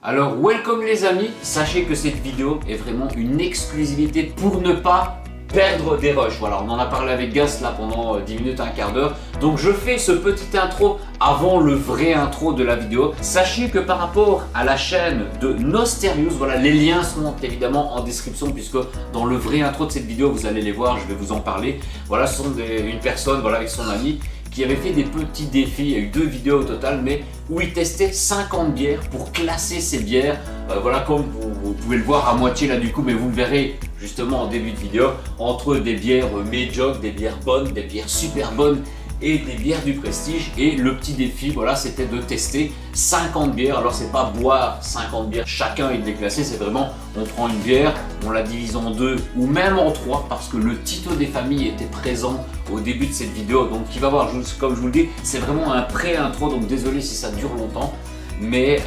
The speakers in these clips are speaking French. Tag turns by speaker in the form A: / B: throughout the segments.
A: Alors welcome les amis, sachez que cette vidéo est vraiment une exclusivité pour ne pas perdre des rushs. Voilà, on en a parlé avec Gas là pendant 10 minutes, un quart d'heure. Donc je fais ce petit intro avant le vrai intro de la vidéo. Sachez que par rapport à la chaîne de Nosterius, voilà, les liens sont évidemment en description puisque dans le vrai intro de cette vidéo, vous allez les voir, je vais vous en parler. Voilà, ce sont une personne voilà, avec son ami qui avait fait des petits défis, il y a eu 2 vidéos au total, mais où il testait 50 bières pour classer ses bières. Voilà, comme vous pouvez le voir à moitié là du coup, mais vous le verrez justement en début de vidéo, entre des bières médiocres, des bières bonnes, des bières super bonnes et des bières du prestige. Et le petit défi, voilà, c'était de tester 50 bières. Alors c'est pas boire 50 bières chacun et de les classer, c'est vraiment on prend une bière, on la divise en 2 ou même en 3 parce que le Tito des familles était présent au début de cette vidéo. Donc qui va voir, comme je vous le dis, c'est vraiment un pré-intro, donc désolé si ça dure longtemps. Mais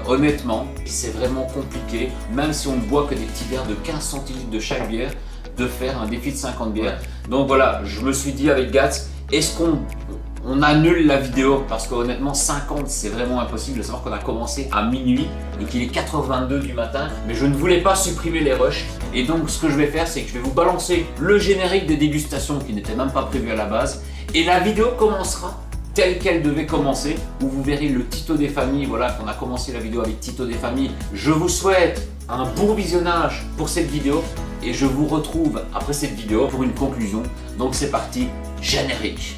A: honnêtement, c'est vraiment compliqué, même si on ne boit que des petits verres de 15 centilitres de chaque bière, de faire un défi de 50 bières. Donc voilà, je me suis dit avec Gats, est-ce qu'on annule la vidéo? Parce que honnêtement 50 c'est vraiment impossible, de savoir qu'on a commencé à minuit et qu'il est 4h22 du matin. Mais je ne voulais pas supprimer les rushs. Et donc ce que je vais faire, c'est que je vais vous balancer le générique des dégustations qui n'était même pas prévu à la base. Et la vidéo commencera telle qu'elle devait commencer, où vous verrez le Tito des familles. Voilà, qu'on a commencé la vidéo avec Tito des familles. Je vous souhaite un bon visionnage pour cette vidéo et je vous retrouve après cette vidéo pour une conclusion. Donc c'est parti, générique.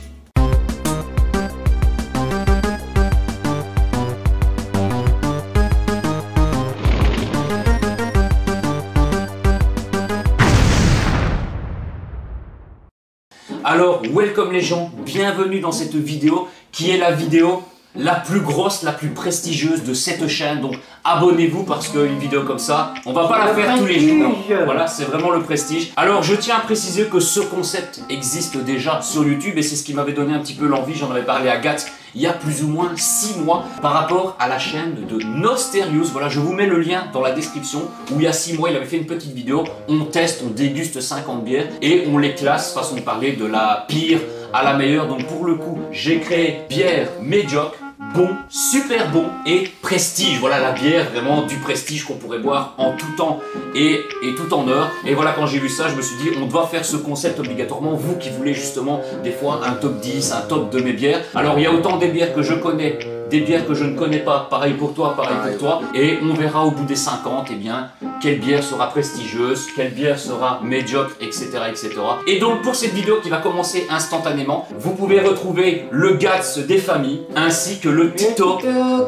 A: Alors, welcome les gens, bienvenue dans cette vidéo qui est la vidéo la plus grosse, la plus prestigieuse de cette chaîne. Donc abonnez-vous parce qu'une vidéo comme ça, on va pas la faire tous les jours. Voilà, c'est vraiment le prestige. Alors je tiens à préciser que ce concept existe déjà sur YouTube et c'est ce qui m'avait donné un petit peu l'envie. J'en avais parlé à Gats il y a plus ou moins 6 mois par rapport à la chaîne de Nosterius. Voilà, je vous mets le lien dans la description où il y a 6 mois il avait fait une petite vidéo. On teste, on déguste 50 bières et on les classe façon de parler de la pire à la meilleure. Donc pour le coup, j'ai créé bière médiocre, bon, super bon et prestige. Voilà la bière vraiment du prestige qu'on pourrait boire en tout temps et tout en heure. Et voilà, quand j'ai vu ça, je me suis dit on doit faire ce concept obligatoirement. Vous qui voulez justement des fois un top 10, un top de mes bières. Alors il y a autant des bières que je connais, des bières que je ne connais pas, pareil pour toi, pareil pour toi. Et on verra au bout des 50, eh bien, quelle bière sera prestigieuse, quelle bière sera médiocre, etc., etc. Et donc pour cette vidéo qui va commencer instantanément, vous pouvez retrouver le Gats des familles ainsi que le Tito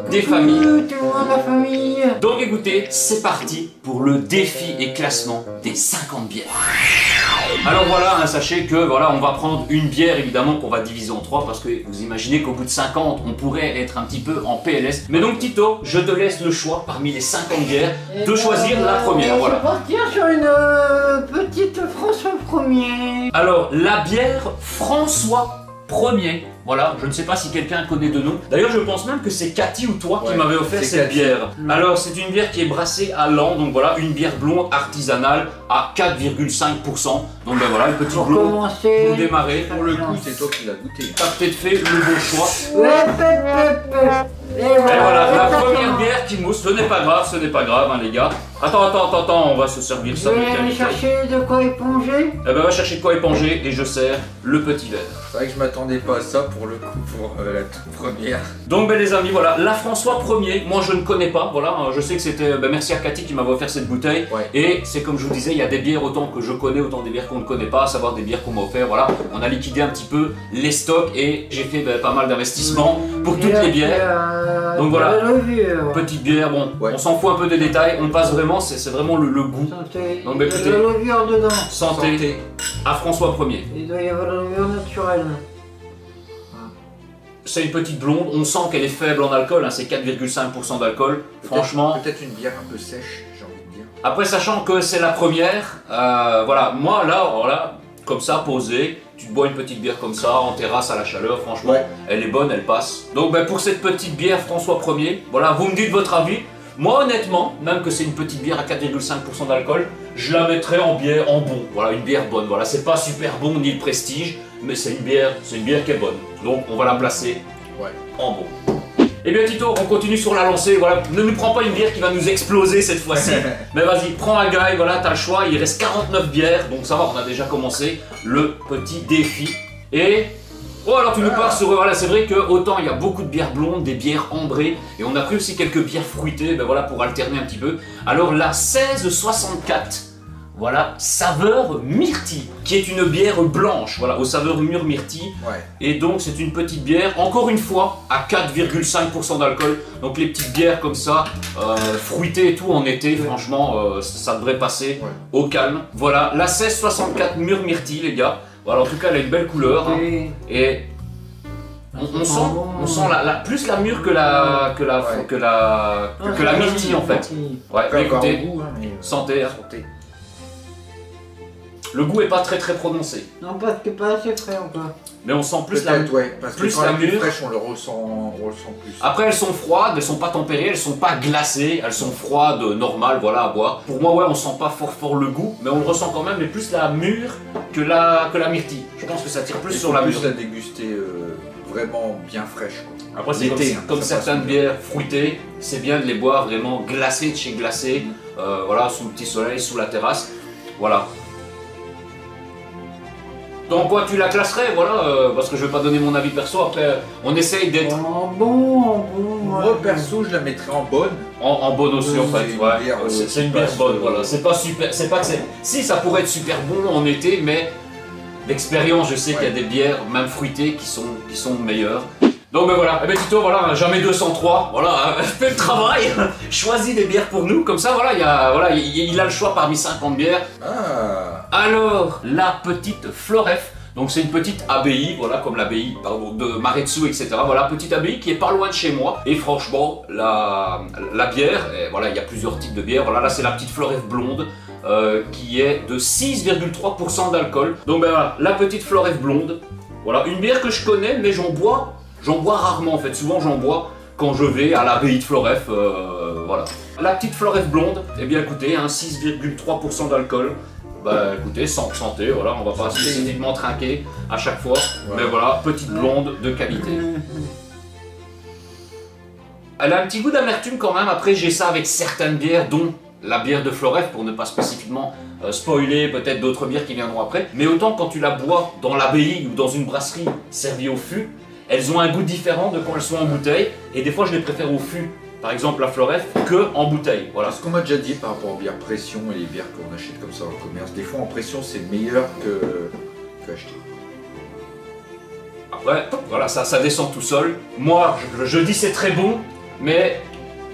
A: des familles. Donc écoutez, c'est parti pour le défi et classement des 50 bières. Alors voilà, hein, sachez que voilà, on va prendre une bière évidemment qu'on va diviser en 3 parce que vous imaginez qu'au bout de 50, on pourrait être un petit peu en PLS. Mais donc Tito, je te laisse le choix parmi les 50 bières de choisir la première. Voilà.
B: Je vais partir sur une petite François 1er.
A: Alors la bière François 1er. Voilà, je ne sais pas si quelqu'un connaît de nom. D'ailleurs, je pense même que c'est Cathy ou toi qui m'avait offert cette bière. Alors, c'est une bière qui est brassée à l'an. Donc voilà, une bière blonde artisanale à 4,5%. Donc ben voilà, une petite blonde pour démarrer.
C: Pour le coup, c'est toi qui l'as goûté.
A: T'as peut-être fait le bon choix.
B: Et
A: Et voilà, la première bière qui mousse. Ce n'est pas grave, hein, les gars. Attends, on va se servir ça.
B: Vous allez aller chercher de quoi éponger?
A: Eh ben, va chercher de quoi éponger et je sers le petit verre.
C: C'est vrai que je m'attendais pas à ça pour le coup, pour la toute première.
A: Donc ben les amis, voilà, la François 1er, moi je ne connais pas, voilà, je sais que c'était, merci à Cathy qui m'avait offert cette bouteille. Ouais. Et c'est comme je vous disais, il y a des bières autant que je connais, autant des bières qu'on ne connaît pas, à savoir des bières qu'on m'a offert, voilà. On a liquidé un petit peu les stocks et j'ai fait pas mal d'investissements pour toutes les bières. Donc voilà, petite bière, bon, on s'en fout un peu des détails, on passe vraiment, c'est vraiment le goût.
B: Santé.
A: Donc ben, écoutez,
B: il y a de la levure dedans.
A: Santé à François 1er.
B: Il doit y avoir de la levure naturelle.
A: C'est une petite blonde, on sent qu'elle est faible en alcool, hein, c'est 4,5% d'alcool. Franchement.
C: Peut-être une bière un peu sèche, j'ai envie de dire.
A: Après, sachant que c'est la première, voilà, moi là, voilà, comme ça, posé, tu te bois une petite bière comme ça, en terrasse à la chaleur, franchement, elle est bonne, elle passe. Donc ben, pour cette petite bière François 1er, voilà, vous me dites votre avis. Moi honnêtement, même que c'est une petite bière à 4,5% d'alcool, je la mettrais en bière, en bon. Voilà, une bière bonne. Voilà, c'est pas super bon ni le prestige, mais c'est une bière qui est bonne. Donc on va la placer en bon. Eh bien Tito, on continue sur la lancée, voilà, ne nous prends pas une bière qui va nous exploser cette fois-ci. Mais vas-y, prends un guy, voilà, t'as le choix, il reste 49 bières, donc ça va, on a déjà commencé le petit défi. Et... Oh alors tu nous parles sur... Voilà, c'est vrai que autant il y a beaucoup de bières blondes, des bières ambrées, et on a pris aussi quelques bières fruitées, ben voilà, pour alterner un petit peu. Alors la 1664, voilà, saveur myrtille, qui est une bière blanche, voilà, aux saveurs mûres myrtille.
C: Ouais.
A: Et donc c'est une petite bière, encore une fois, à 4,5% d'alcool. Donc les petites bières comme ça, fruitées et tout en été, franchement, ça devrait passer au calme. Voilà, la 1664 mûre myrtille, les gars. Voilà, en tout cas, elle a une belle couleur. Hein. Et on sent plus la mûre que la myrtille en fait. Ouais, mais écoutez,
C: goût, hein, mais...
A: santé, hein.
C: Santé.
A: Le goût est pas très prononcé.
B: Non, parce que pas assez frais encore.
A: Mais on sent plus la mûre.
C: Ouais, parce
A: plus
C: que quand
A: la
C: elle est
A: mûre.
C: fraîche, on le ressent plus.
A: Après, elles sont froides, elles sont pas tempérées, elles sont pas glacées, elles sont froides, normales, voilà, à boire. Pour moi, ouais, on sent pas fort le goût, mais on le ressent quand même, mais plus la mûre que la myrtille. Je pense que ça tire plus sur la mûre.
C: la déguster vraiment bien fraîche. Quoi.
A: Après, c'est comme certaines bières fruitées, c'est bien de les boire vraiment glacées de chez glacé, voilà, sous le petit soleil, sous la terrasse, voilà. Donc quoi, tu la classerais, voilà, parce que je vais pas donner mon avis perso, après on essaye d'être...
B: En bon,
C: Moi perso, je la mettrais en bonne.
A: En bonne aussi en fait, ouais, c'est une bière bonne, voilà, c'est pas super, c'est pas que c'est... Si, ça pourrait être super bon en été, mais d'expérience, je sais qu'il y a des bières, même fruitées, qui sont meilleures. Donc ben voilà, eh ben Tito, voilà, jamais 203, voilà, fais le travail, choisis des bières pour nous, comme ça, voilà, il a le choix parmi 50 bières.
C: Ah.
A: Alors, la petite Floref, donc c'est une petite abbaye, voilà, comme l'abbaye de Maretsu, etc. Voilà, petite abbaye qui est pas loin de chez moi, et franchement, la bière, et voilà, il y a plusieurs types de bières, voilà, là c'est la petite Floref blonde, qui est de 6,3% d'alcool. Donc ben voilà, la petite Floref blonde, voilà, une bière que je connais, mais j'en bois rarement en fait, souvent j'en bois quand je vais à l'abbaye de Floref, voilà. La petite Floref blonde, eh bien écoutez, hein, 6,3% d'alcool, bah écoutez, santé, voilà, on va pas spécifiquement trinquer à chaque fois, mais voilà, petite blonde de qualité. Elle a un petit goût d'amertume quand même, après j'ai ça avec certaines bières, dont la bière de Floref, pour ne pas spécifiquement spoiler peut-être d'autres bières qui viendront après, mais autant quand tu la bois dans l'abbaye ou dans une brasserie servie au fût, elles ont un goût différent de quand elles sont en bouteille, et des fois je les préfère au fût, par exemple la Floref, que en bouteille. Voilà.
C: Ce qu'on m'a déjà dit par rapport aux bières pression et les bières qu'on achète comme ça dans le commerce, des fois en pression c'est meilleur que acheter.
A: Après, voilà, ça descend tout seul. Moi, je dis c'est très bon, mais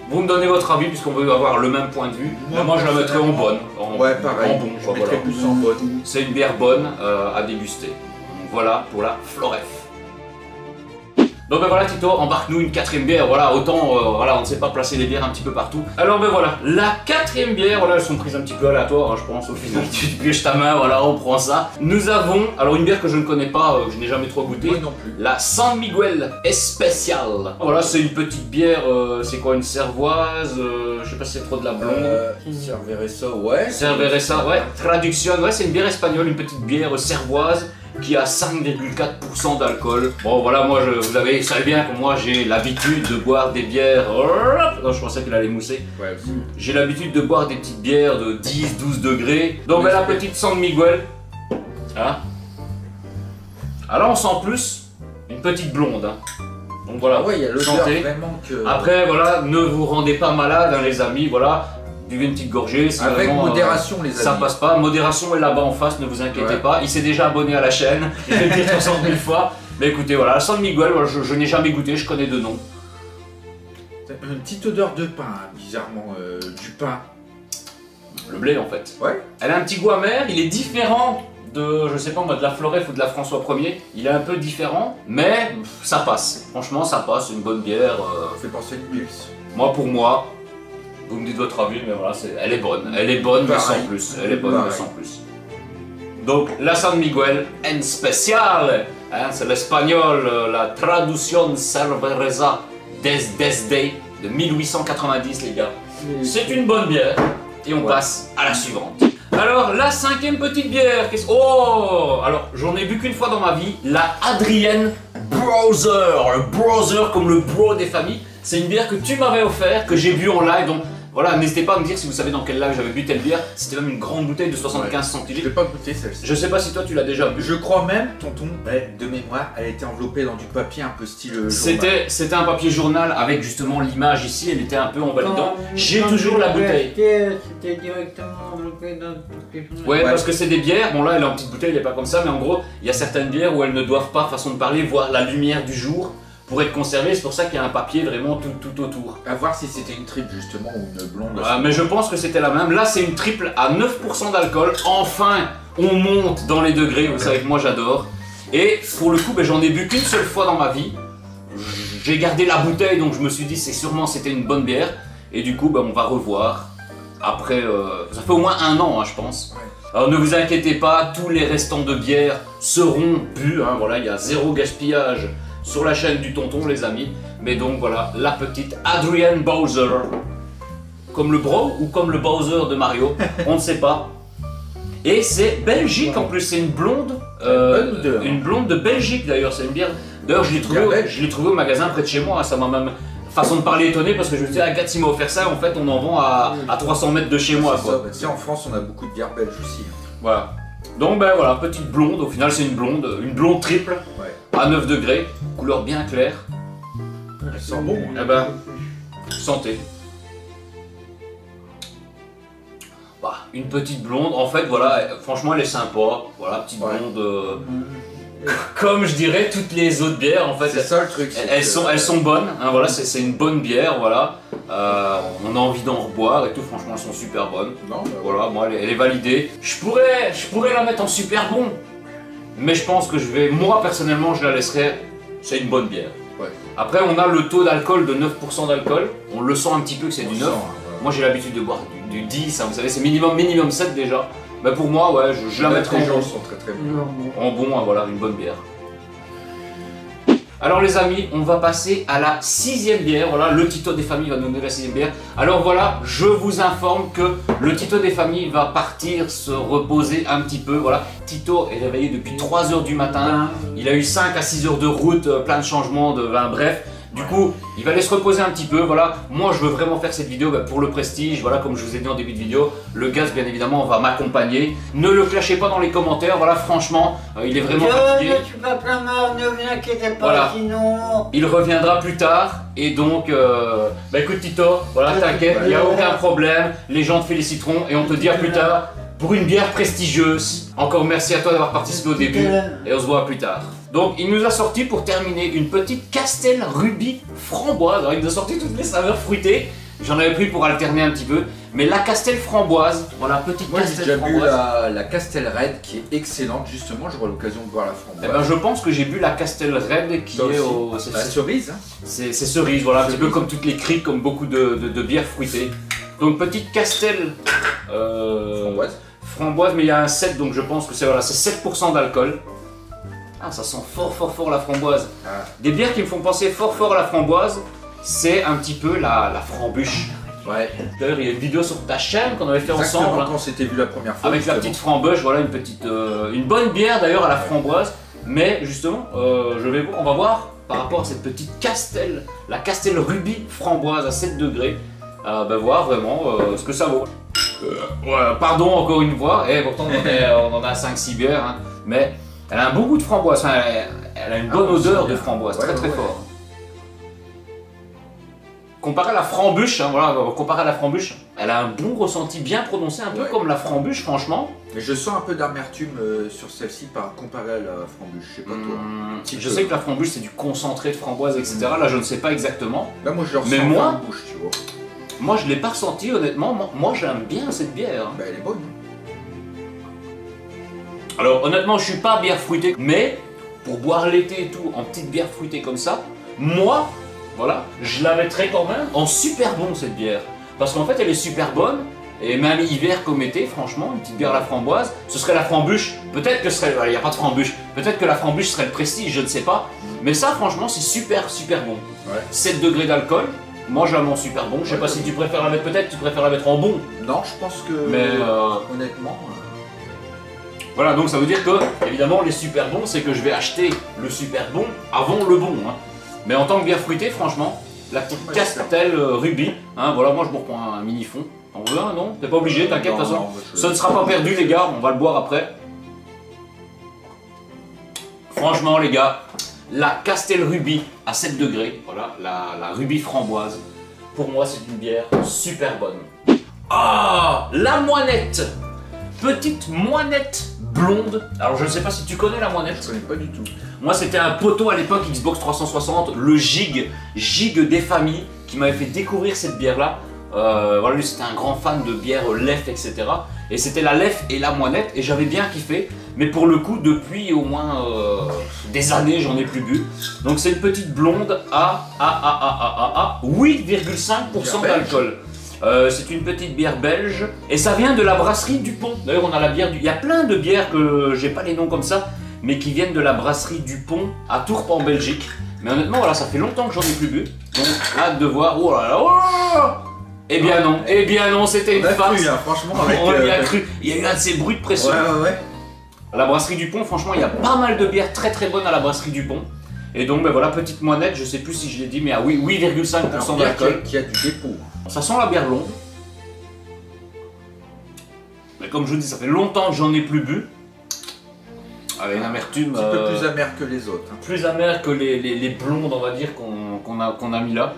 A: vous me donnez votre avis puisqu'on veut avoir le même point de vue. Moi je la mettrais en bonne.
C: Ouais, pareil.
A: En bon,
C: je mettrais plus en bonne.
A: C'est une bière bonne à déguster. Donc voilà pour la Floref. Donc ben voilà Tito, embarque-nous une quatrième bière, voilà, autant voilà, on ne sait pas placer les bières un petit peu partout. Alors ben voilà, la quatrième bière, voilà, elles sont prises un petit peu aléatoires, hein, je pense, au final, tu pioches ta main, voilà, on prend ça. Nous avons, alors une bière que je ne connais pas, que je n'ai jamais trop goûté,
C: non plus.
A: La San Miguel Especial. Voilà, c'est une petite bière, c'est quoi, une cervoise, je sais pas si c'est trop de la blonde.
C: Cerveza, ouais.
A: Cerveza, ouais, traduction, ouais, c'est une bière espagnole, une petite bière cervoise, qui a 5,4% d'alcool. Bon voilà, moi vous savez bien que moi j'ai l'habitude de boire des bières... Non, je pensais qu'il allait mousser.
C: Ouais, aussi.
A: J'ai l'habitude de boire des petites bières de 10-12 degrés. Donc la petite San Miguel. Hein. Alors on sent plus une petite blonde. Hein. Donc voilà,
C: ouais, il y a l'odeur vraiment que...
A: Après voilà, ne vous rendez pas malade hein, les amis, voilà. Buvez une petite gorgée,
C: avec
A: vraiment,
C: modération les amis.
A: Ça passe pas, modération est là-bas en face, ne vous inquiétez pas. Il s'est déjà abonné à la chaîne, il fait le dire 300 000 fois. Mais écoutez, voilà, San Miguel, voilà, je n'ai jamais goûté, je connais de nom.
C: Une petite odeur de pain, bizarrement, du pain.
A: Le blé en fait.
C: Ouais.
A: Elle a un petit goût amer, il est différent de, je sais pas moi, de la Floref ou de la François 1er. Il est un peu différent, mais ça passe. Franchement, ça passe, une bonne bière.
C: Ça fait penser à une pils.
A: Moi, pour moi, vous me dites votre avis, mais voilà, elle est bonne. Elle est bonne, mais sans plus. Elle est bonne, mais sans plus. Donc, la San Miguel en spécial, hein, c'est l'espagnol, la traduction cerveza desde de 1890, les gars. C'est une bonne bière. Et on passe à la suivante. Alors, la cinquième petite bière. Oh! Alors, j'en ai bu qu'une fois dans ma vie. La Adrienne Browser. Le Browser comme le bro des familles. C'est une bière que tu m'avais offert, que j'ai bu en live, donc voilà, n'hésitez pas à me dire si vous savez dans quel live j'avais bu telle bière. C'était même une grande bouteille de 75
C: Je
A: centilitres.
C: l'ai pas goûté celle-ci.
A: Je sais pas si toi tu l'as déjà bu.
C: Je crois même, tonton, de mémoire, elle était enveloppée dans du papier un peu style journal.
A: C'était un papier journal avec justement l'image ici, elle était un peu emballée dedans. J'ai toujours la bouteille.
B: C'était directement enveloppé dans le papier journal.
A: Ouais, parce que c'est des bières, bon là elle est en petite bouteille, elle est pas comme ça, mais en gros, il y a certaines bières où elles ne doivent pas, façon de parler, voir la lumière du jour pour être conservées, c'est pour ça qu'il y a un papier vraiment tout autour.
C: À voir si c'était une triple justement ou une blonde.
A: Mais je pense que c'était la même. Là c'est une triple à 9% d'alcool, enfin on monte dans les degrés, vous savez que moi j'adore. Et pour le coup, j'en ai bu qu'une seule fois dans ma vie. J'ai gardé la bouteille, donc je me suis dit c'est sûrement c'était une bonne bière. Et du coup, on va revoir. Après, ça fait au moins 1 an, hein, je pense.
C: Ouais.
A: Alors ne vous inquiétez pas, tous les restants de bière seront bu. Hein, voilà, il y a 0 gaspillage sur la chaîne du tonton, les amis. Mais donc voilà, la petite Adrian Bowser. Comme le Bro ou comme le Bowser de Mario, on ne sait pas. Et c'est Belgique en plus, c'est une blonde. Une blonde de Belgique d'ailleurs, c'est une bière. D'ailleurs, je l'ai trouvé au magasin près de chez moi, hein, ça m'a même. Façon de parler étonné parce que je me suis dit, Agathe, s'il m'a offert ça, en fait, on en vend à 300 mètres de chez moi. Quoi.
C: Ça, en France, on a beaucoup de bières belges aussi.
A: Voilà. Donc, voilà, petite blonde, au final, c'est une blonde triple, à 9 degrés, couleur bien claire.
C: Elle sent bon.
A: Hein. Santé. Une petite blonde, en fait, voilà, franchement, elle est sympa. Voilà, petite blonde. Comme je dirais toutes les autres bières en fait,
C: c'est ça le truc.
A: Elles sont bonnes, hein, voilà, c'est une bonne bière, voilà. On a envie d'en reboire et tout, franchement elles sont super bonnes.
C: Non,
A: voilà, moi elle est validée. Je pourrais la mettre en super bon, mais je pense que moi personnellement je la laisserai, c'est une bonne bière.
C: Ouais.
A: Après on a le taux d'alcool de 9% d'alcool, on le sent un petit peu que c'est du 9.
C: Voilà.
A: Moi j'ai l'habitude de boire du 10, hein, vous savez c'est minimum 7 déjà. Mais pour moi, ouais, je la mettrai en bon.
C: Sont très bons.
A: En bon, hein, voilà, une bonne bière. Alors les amis, on va passer à la 6e bière. Voilà, le Tito des familles va nous donner la 6e bière. Alors voilà, je vous informe que le Tito des familles va partir se reposer un petit peu. Voilà, Tito est réveillé depuis 3 h du matin. Il a eu 5 à 6 heures de route, plein de changements, bref. Du coup, il va aller se reposer un petit peu, voilà. Moi, je veux vraiment faire cette vidéo pour le prestige, voilà, comme je vous ai dit en début de vidéo. Le gaz, bien évidemment, va m'accompagner. Ne le clashez pas dans les commentaires, voilà, franchement, il est vraiment fatigué.
B: Je suis pas plein mort, ne vous inquiétez pas,
A: voilà.
B: Sinon...
A: Il reviendra plus tard, et donc, écoute Tito, voilà, t'inquiète, il n'y a aucun problème. Les gens te féliciteront, et on te dit à plus tard pour une bière prestigieuse. Encore merci à toi d'avoir participé au début, et on se voit plus tard. Donc il nous a sorti pour terminer une petite Castel Ruby framboise. Alors il nous a sorti toutes les saveurs fruitées. J'en avais pris pour alterner un petit peu. Mais la Castel framboise, voilà, petite Castel
C: j'ai déjà
A: framboise.
C: bu la Castel Red qui est excellente. Justement, j'aurai l'occasion de boire la framboise.
A: Eh ben, je pense que j'ai bu la Castel Red qui est au...
C: La cerise. Hein.
A: C'est cerise, voilà, un petit peu comme toutes les criques, comme beaucoup de bières fruitées. Donc petite Castel framboise, mais il y a un 7, donc je pense que c'est 7% d'alcool. Ah, ça sent fort la framboise. Ah. Des bières qui me font penser fort à la framboise, c'est un petit peu la frambuche.
C: Ouais.
A: D'ailleurs, il y a une vidéo sur ta chaîne qu'on avait fait ensemble.
C: Quand on s'était vu la première fois.
A: Avec la petite frambuche, voilà, une bonne bière d'ailleurs à la framboise. Mais justement, on va voir par rapport à cette petite Castel, la Castel Ruby framboise à 7 degrés. Voir vraiment ce que ça vaut. Pardon encore une fois, et pourtant on en a 5-6 bières, hein, mais elle a un bon goût de framboise, hein, elle a une bonne odeur de framboise, très fort. Comparé à la frambuche, hein, voilà, comparé à la frambuche, elle a un bon ressenti bien prononcé, un peu comme la frambuche franchement.
C: Mais je sens un peu d'amertume sur celle-ci comparé à la frambuche, je sais pas toi.
A: Je sais que la frambuche c'est du concentré de framboise, etc. Là je ne sais pas exactement.
C: Là moi je le ressens en bouche, tu vois.
A: Moi je ne l'ai pas ressenti honnêtement, moi j'aime bien cette bière. Hein.
C: Elle est bonne.
A: Alors honnêtement je suis pas bière fruitée, mais pour boire l'été et tout, en petite bière fruitée comme ça, moi, voilà, je la mettrais quand même en super bon cette bière. Parce qu'en fait elle est super bonne, et même hiver comme été, franchement, une petite bière à la framboise, ce serait la frambuche, peut-être que ce serait, il n'y a pas de frambuche, peut-être que la frambuche serait le prestige, je ne sais pas, mais ça franchement c'est super bon. Ouais. 7 degrés d'alcool. Moi je la mets en super bon, je sais pas si tu préfères la mettre, peut-être tu préfères la mettre en bon.
C: Non, je pense que,
A: mais
C: honnêtement...
A: Voilà, donc ça veut dire que, évidemment, les super bons, c'est que je vais acheter le super bon avant le bon. Hein. Mais en tant que bière fruitée, franchement, La petite Castel Ruby. Hein, voilà, moi je me reprends un mini fond. T'en veux un, non? T'es pas obligé, t'inquiète, de toute façon. Ça ne sera pas perdu, les gars, on va le boire après. Franchement, les gars, la Castel Ruby à 7 degrés, voilà, la Ruby framboise, pour moi, c'est une bière super bonne. Ah, la moinette! Petite moinette blonde. Alors, je ne sais pas si tu connais la moinette.
C: Je connais pas du tout.
A: Moi, c'était un poteau à l'époque Xbox 360, le Gig des familles, qui m'avait fait découvrir cette bière-là. Voilà, lui, c'était un grand fan de bière Lef, etc. Et c'était la Lef et la moinette, et j'avais bien kiffé. Mais pour le coup, depuis au moins des années, j'en ai plus bu. Donc, c'est une petite blonde à 8,5% d'alcool. C'est une petite bière belge et ça vient de la brasserie Dupont. D'ailleurs, on a la bière il y a plein de bières que j'ai pas les noms comme ça, mais qui viennent de la brasserie Dupont à Tourpes en Belgique. Mais honnêtement, voilà, ça fait longtemps que j'en ai plus bu. Donc, hâte de voir. Oh là là, oh! Eh bien non, c'était une farce.
C: Cru, hein, franchement, avec,
A: on y a cru. Il y a eu un de ces bruits de pression.
C: Ouais.
A: À la brasserie Dupont, franchement, il y a pas mal de bières très très bonnes à la brasserie Dupont. Et donc, ben voilà, petite moinette, je sais plus si je l'ai dit, mais à 8,5% d'alcool.
C: Qui a du dépôt.
A: Ça sent la bière blonde. Mais comme je vous dis, ça fait longtemps que j'en ai plus bu. Avec une amertume.
C: Un petit peu plus amère que les autres. Hein.
A: Plus amère que les blondes, on va dire, qu'on a mis là.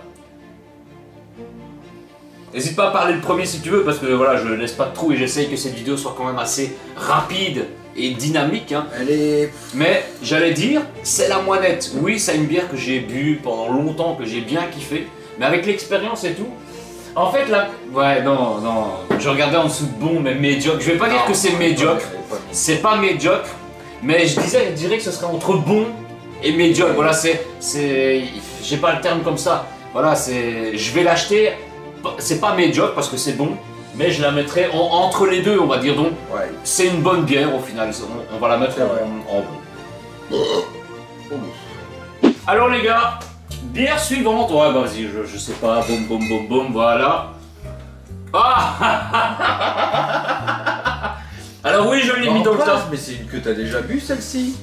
A: N'hésite pas à parler le premier si tu veux, parce que voilà, je laisse pas de trou et j'essaye que cette vidéo soit quand même assez rapide et dynamique. Hein.
C: Elle est...
A: Mais j'allais dire, c'est la moinette. Oui, c'est une bière que j'ai bu pendant longtemps, que j'ai bien kiffé. Mais avec l'expérience et tout, en fait là, ouais non, je regardais en dessous de bon mais médiocre, je vais pas dire que c'est médiocre, c'est pas médiocre, mais je dirais que ce serait entre bon et médiocre, voilà j'ai pas le terme comme ça, voilà je vais l'acheter, c'est pas médiocre parce que c'est bon, mais je la mettrai entre les deux on va dire, donc c'est une bonne bière au final, on va la mettre en bon. Alors les gars, bière suivante, ouais bah vas-y, je sais pas, boum, voilà. Ah alors oui, je l'ai mis dans le tas.
C: Mais c'est une que t'as déjà bu celle-ci.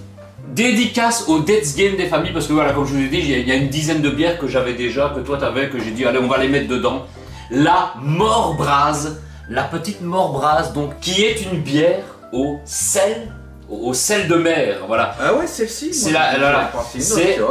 A: Dédicace au Death's Game des familles, parce que voilà, comme je vous ai dit, il y a une dizaine de bières que j'avais déjà, que toi t'avais, que j'ai dit allez on va les mettre dedans. La Morbrase, la petite Morbrase, donc qui est une bière au sel de mer, voilà.
C: Ah ouais, celle-ci,
A: c'est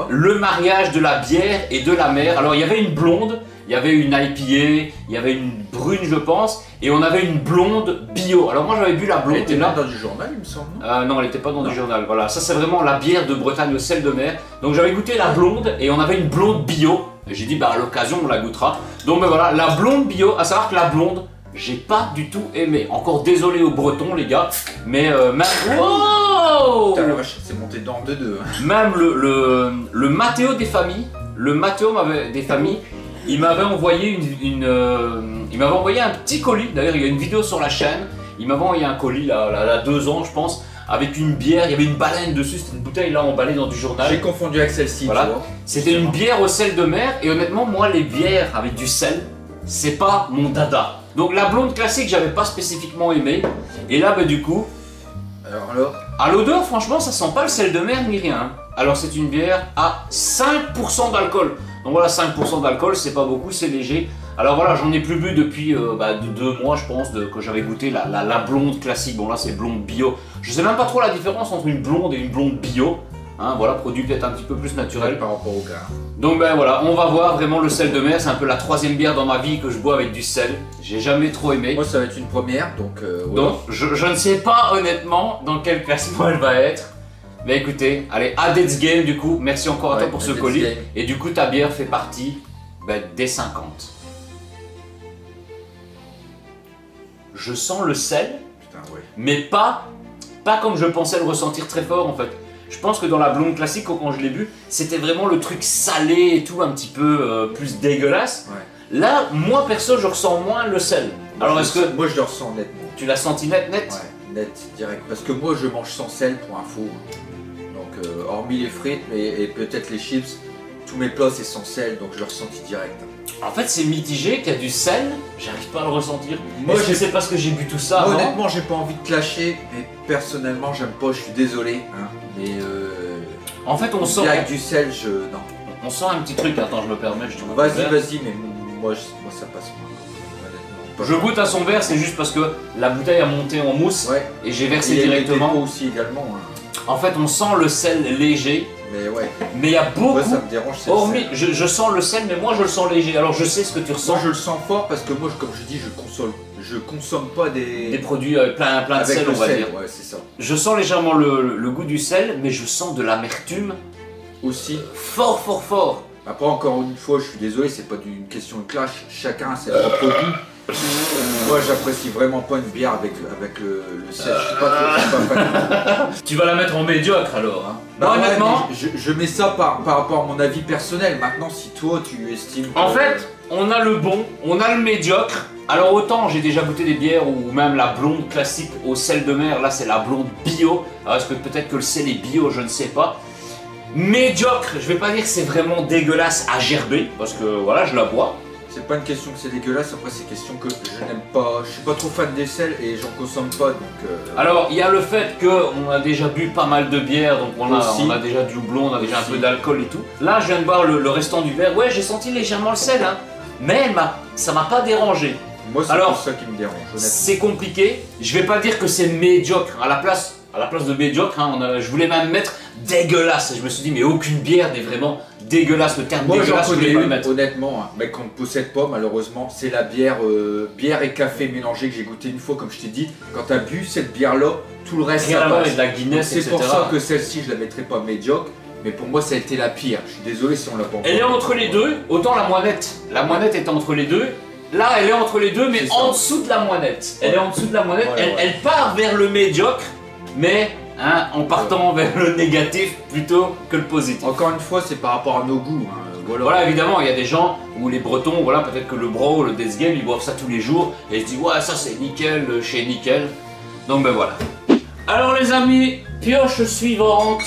A: le mariage de la bière et de la mer. Alors il y avait une blonde, il y avait une IPA, il y avait une brune je pense, et on avait une blonde bio. Alors moi j'avais bu la blonde.
C: Elle était là dans du journal il me semble, non?
A: Non, elle n'était pas dans du journal, voilà. Ça c'est vraiment la bière de Bretagne au sel de mer. Donc j'avais goûté la blonde et on avait une blonde bio. J'ai dit bah à l'occasion on la goûtera. Donc ben voilà, la blonde bio, à savoir que la blonde, j'ai pas du tout aimé. Encore désolé aux Bretons les gars, mais même... Oh
C: putain la vache, c'est monté dans de deux.
A: Même le Mathéo des familles, il m'avait envoyé il m'avait envoyé un petit colis. D'ailleurs il y a une vidéo sur la chaîne. Il m'avait envoyé un colis là 2 ans je pense, avec une bière, il y avait une baleine dessus, c'était une bouteille là emballée dans du journal.
C: J'ai confondu avec celle-ci,
A: voilà.
C: tu vois.
A: C'était une bière au sel de mer et honnêtement moi les bières avec du sel, c'est pas mon dada. Donc la blonde classique j'avais pas spécifiquement aimé. Et là bah du coup,
C: alors
A: à l'odeur franchement ça sent pas le sel de mer ni rien. Alors c'est une bière à 5% d'alcool. Donc voilà, 5% d'alcool c'est pas beaucoup, c'est léger. Alors voilà, j'en ai plus bu depuis 2 mois je pense que j'avais goûté la blonde classique. Bon là c'est blonde bio. Je sais même pas trop la différence entre une blonde et une blonde bio. Hein, voilà, produit peut-être un petit peu plus naturel
C: par rapport au gars.
A: Donc ben voilà, on va voir vraiment le sel de mer. C'est un peu la 3e bière dans ma vie que je bois avec du sel. J'ai jamais trop aimé.
C: Moi ça va être une première, donc...
A: donc je ne sais pas honnêtement dans quel classement elle va être. Mais écoutez, allez, à Death's Game du coup, merci encore à toi pour ce colis. Et du coup ta bière fait partie des 50. Je sens le sel,
C: putain, ouais.
A: Mais pas comme je pensais le ressentir très fort en fait. Je pense que dans la blonde classique, quand je l'ai bu, c'était vraiment le truc salé et tout, un petit peu plus dégueulasse. Ouais. Là, moi perso, je ressens moins le sel. Alors est-ce que...
C: Moi je le ressens nettement.
A: Tu l'as senti net?
C: Ouais, net, direct. Parce que moi je mange sans sel pour info. Donc hormis les frites et peut-être les chips, tous mes plats c'est sans sel, donc je le ressenti direct.
A: En fait c'est mitigé, qu'il y a du sel, j'arrive pas à le ressentir. Moi je sais pas ce que j'ai bu tout ça.
C: Moi, honnêtement j'ai pas envie de clasher, mais personnellement j'aime pas, je suis désolé. Hein, mais
A: en fait on sent...
C: avec du sel, non.
A: On sent un petit truc, attends, je me permets, je te goûte le
C: Vas-y,
A: verre.
C: vas-y, mais moi ça passe pas. Honnêtement.
A: Je goûte à son verre, c'est juste parce que la bouteille a monté en mousse
C: Ouais.
A: et j'ai versé
C: Il y a des
A: directement.
C: dépôts aussi également. Hein.
A: En fait, on sent le sel léger,
C: Mais ouais.
A: mais il y a beaucoup.
C: Moi ça me dérange. c'est le
A: Hormis,
C: sel.
A: je sens le sel, mais moi je le sens léger. Alors je sais ce que tu ressens.
C: Moi je le sens fort parce que moi, comme je dis, je consomme pas
A: Des produits plein de
C: avec
A: sel,
C: le
A: on va
C: sel.
A: dire.
C: Ouais, c'est ça.
A: Je sens légèrement le goût du sel, mais je sens de l'amertume
C: Aussi.
A: fort, fort, fort.
C: Après, encore une fois, je suis désolé, c'est pas une question de clash, chacun a ses propres goûts. Moi, j'apprécie vraiment pas une bière avec le sel, je suis pas fan.
A: Tu vas la mettre en médiocre alors. Hein.
C: Bah
A: Moi,
C: ouais,
A: honnêtement,
C: mais je mets ça par rapport à mon avis personnel. Maintenant, si toi, tu estimes
A: en
C: que-
A: fait, on a le bon, on a le médiocre. Alors autant j'ai déjà goûté des bières ou même la blonde classique au sel de mer, là c'est la blonde bio. Alors est-ce que peut-être que le sel est bio, je ne sais pas. Médiocre, je vais pas dire que c'est vraiment dégueulasse à gerber, parce que voilà, je la bois.
C: C'est pas une question que c'est dégueulasse, après c'est une question que je n'aime pas, je suis pas trop fan des sels et j'en consomme pas donc...
A: Alors il y a le fait qu'on a déjà bu pas mal de bières, donc
C: Aussi.
A: on a déjà du houblon, on a déjà un
C: Aussi.
A: peu d'alcool et tout. Là je viens de boire le restant du verre, ouais j'ai senti légèrement le sel, hein. Mais ça m'a pas dérangé.
C: Moi c'est
A: Alors,
C: pour ça qui me dérange, honnêtement.
A: C'est compliqué, je vais pas dire que c'est médiocre, à la place de médiocre, hein, je voulais même mettre dégueulasse. Je me suis dit mais aucune bière n'est vraiment dégueulasse, le terme
C: Moi j'en
A: dégueulasse je
C: connais
A: voulais pas le
C: une,
A: mettre.
C: honnêtement, hein, mais qu'on ne possède pas malheureusement, c'est la bière, bière et café mélangé que j'ai goûté une fois comme je t'ai dit. Quand tu as bu cette bière là, tout le reste
A: Rien à
C: ça
A: voir
C: passe.
A: avec de la
C: Donc,
A: Guinness,
C: c'est
A: etc.
C: pour ça que celle-ci je la mettrais pas médiocre, mais pour moi ça a été la pire. Je suis désolé si on l'a pas encore.
A: Elle est entre les deux, autant la moinette est entre les deux. Là elle est entre les deux mais
C: C'est ça.
A: en dessous de la moinette. Elle est en dessous de la moinette,
C: Voilà, ouais.
A: elle part vers le médiocre, mais hein, en partant vers le négatif plutôt que le positif.
C: Encore une fois, c'est par rapport à nos goûts. Hein.
A: Voilà, évidemment, il y a des gens où les Bretons, voilà, peut-être que le Bro, le Death Game, ils boivent ça tous les jours et ils se disent ouais, ça c'est nickel, chez nickel. Donc ben voilà. Alors les amis, pioche suivante,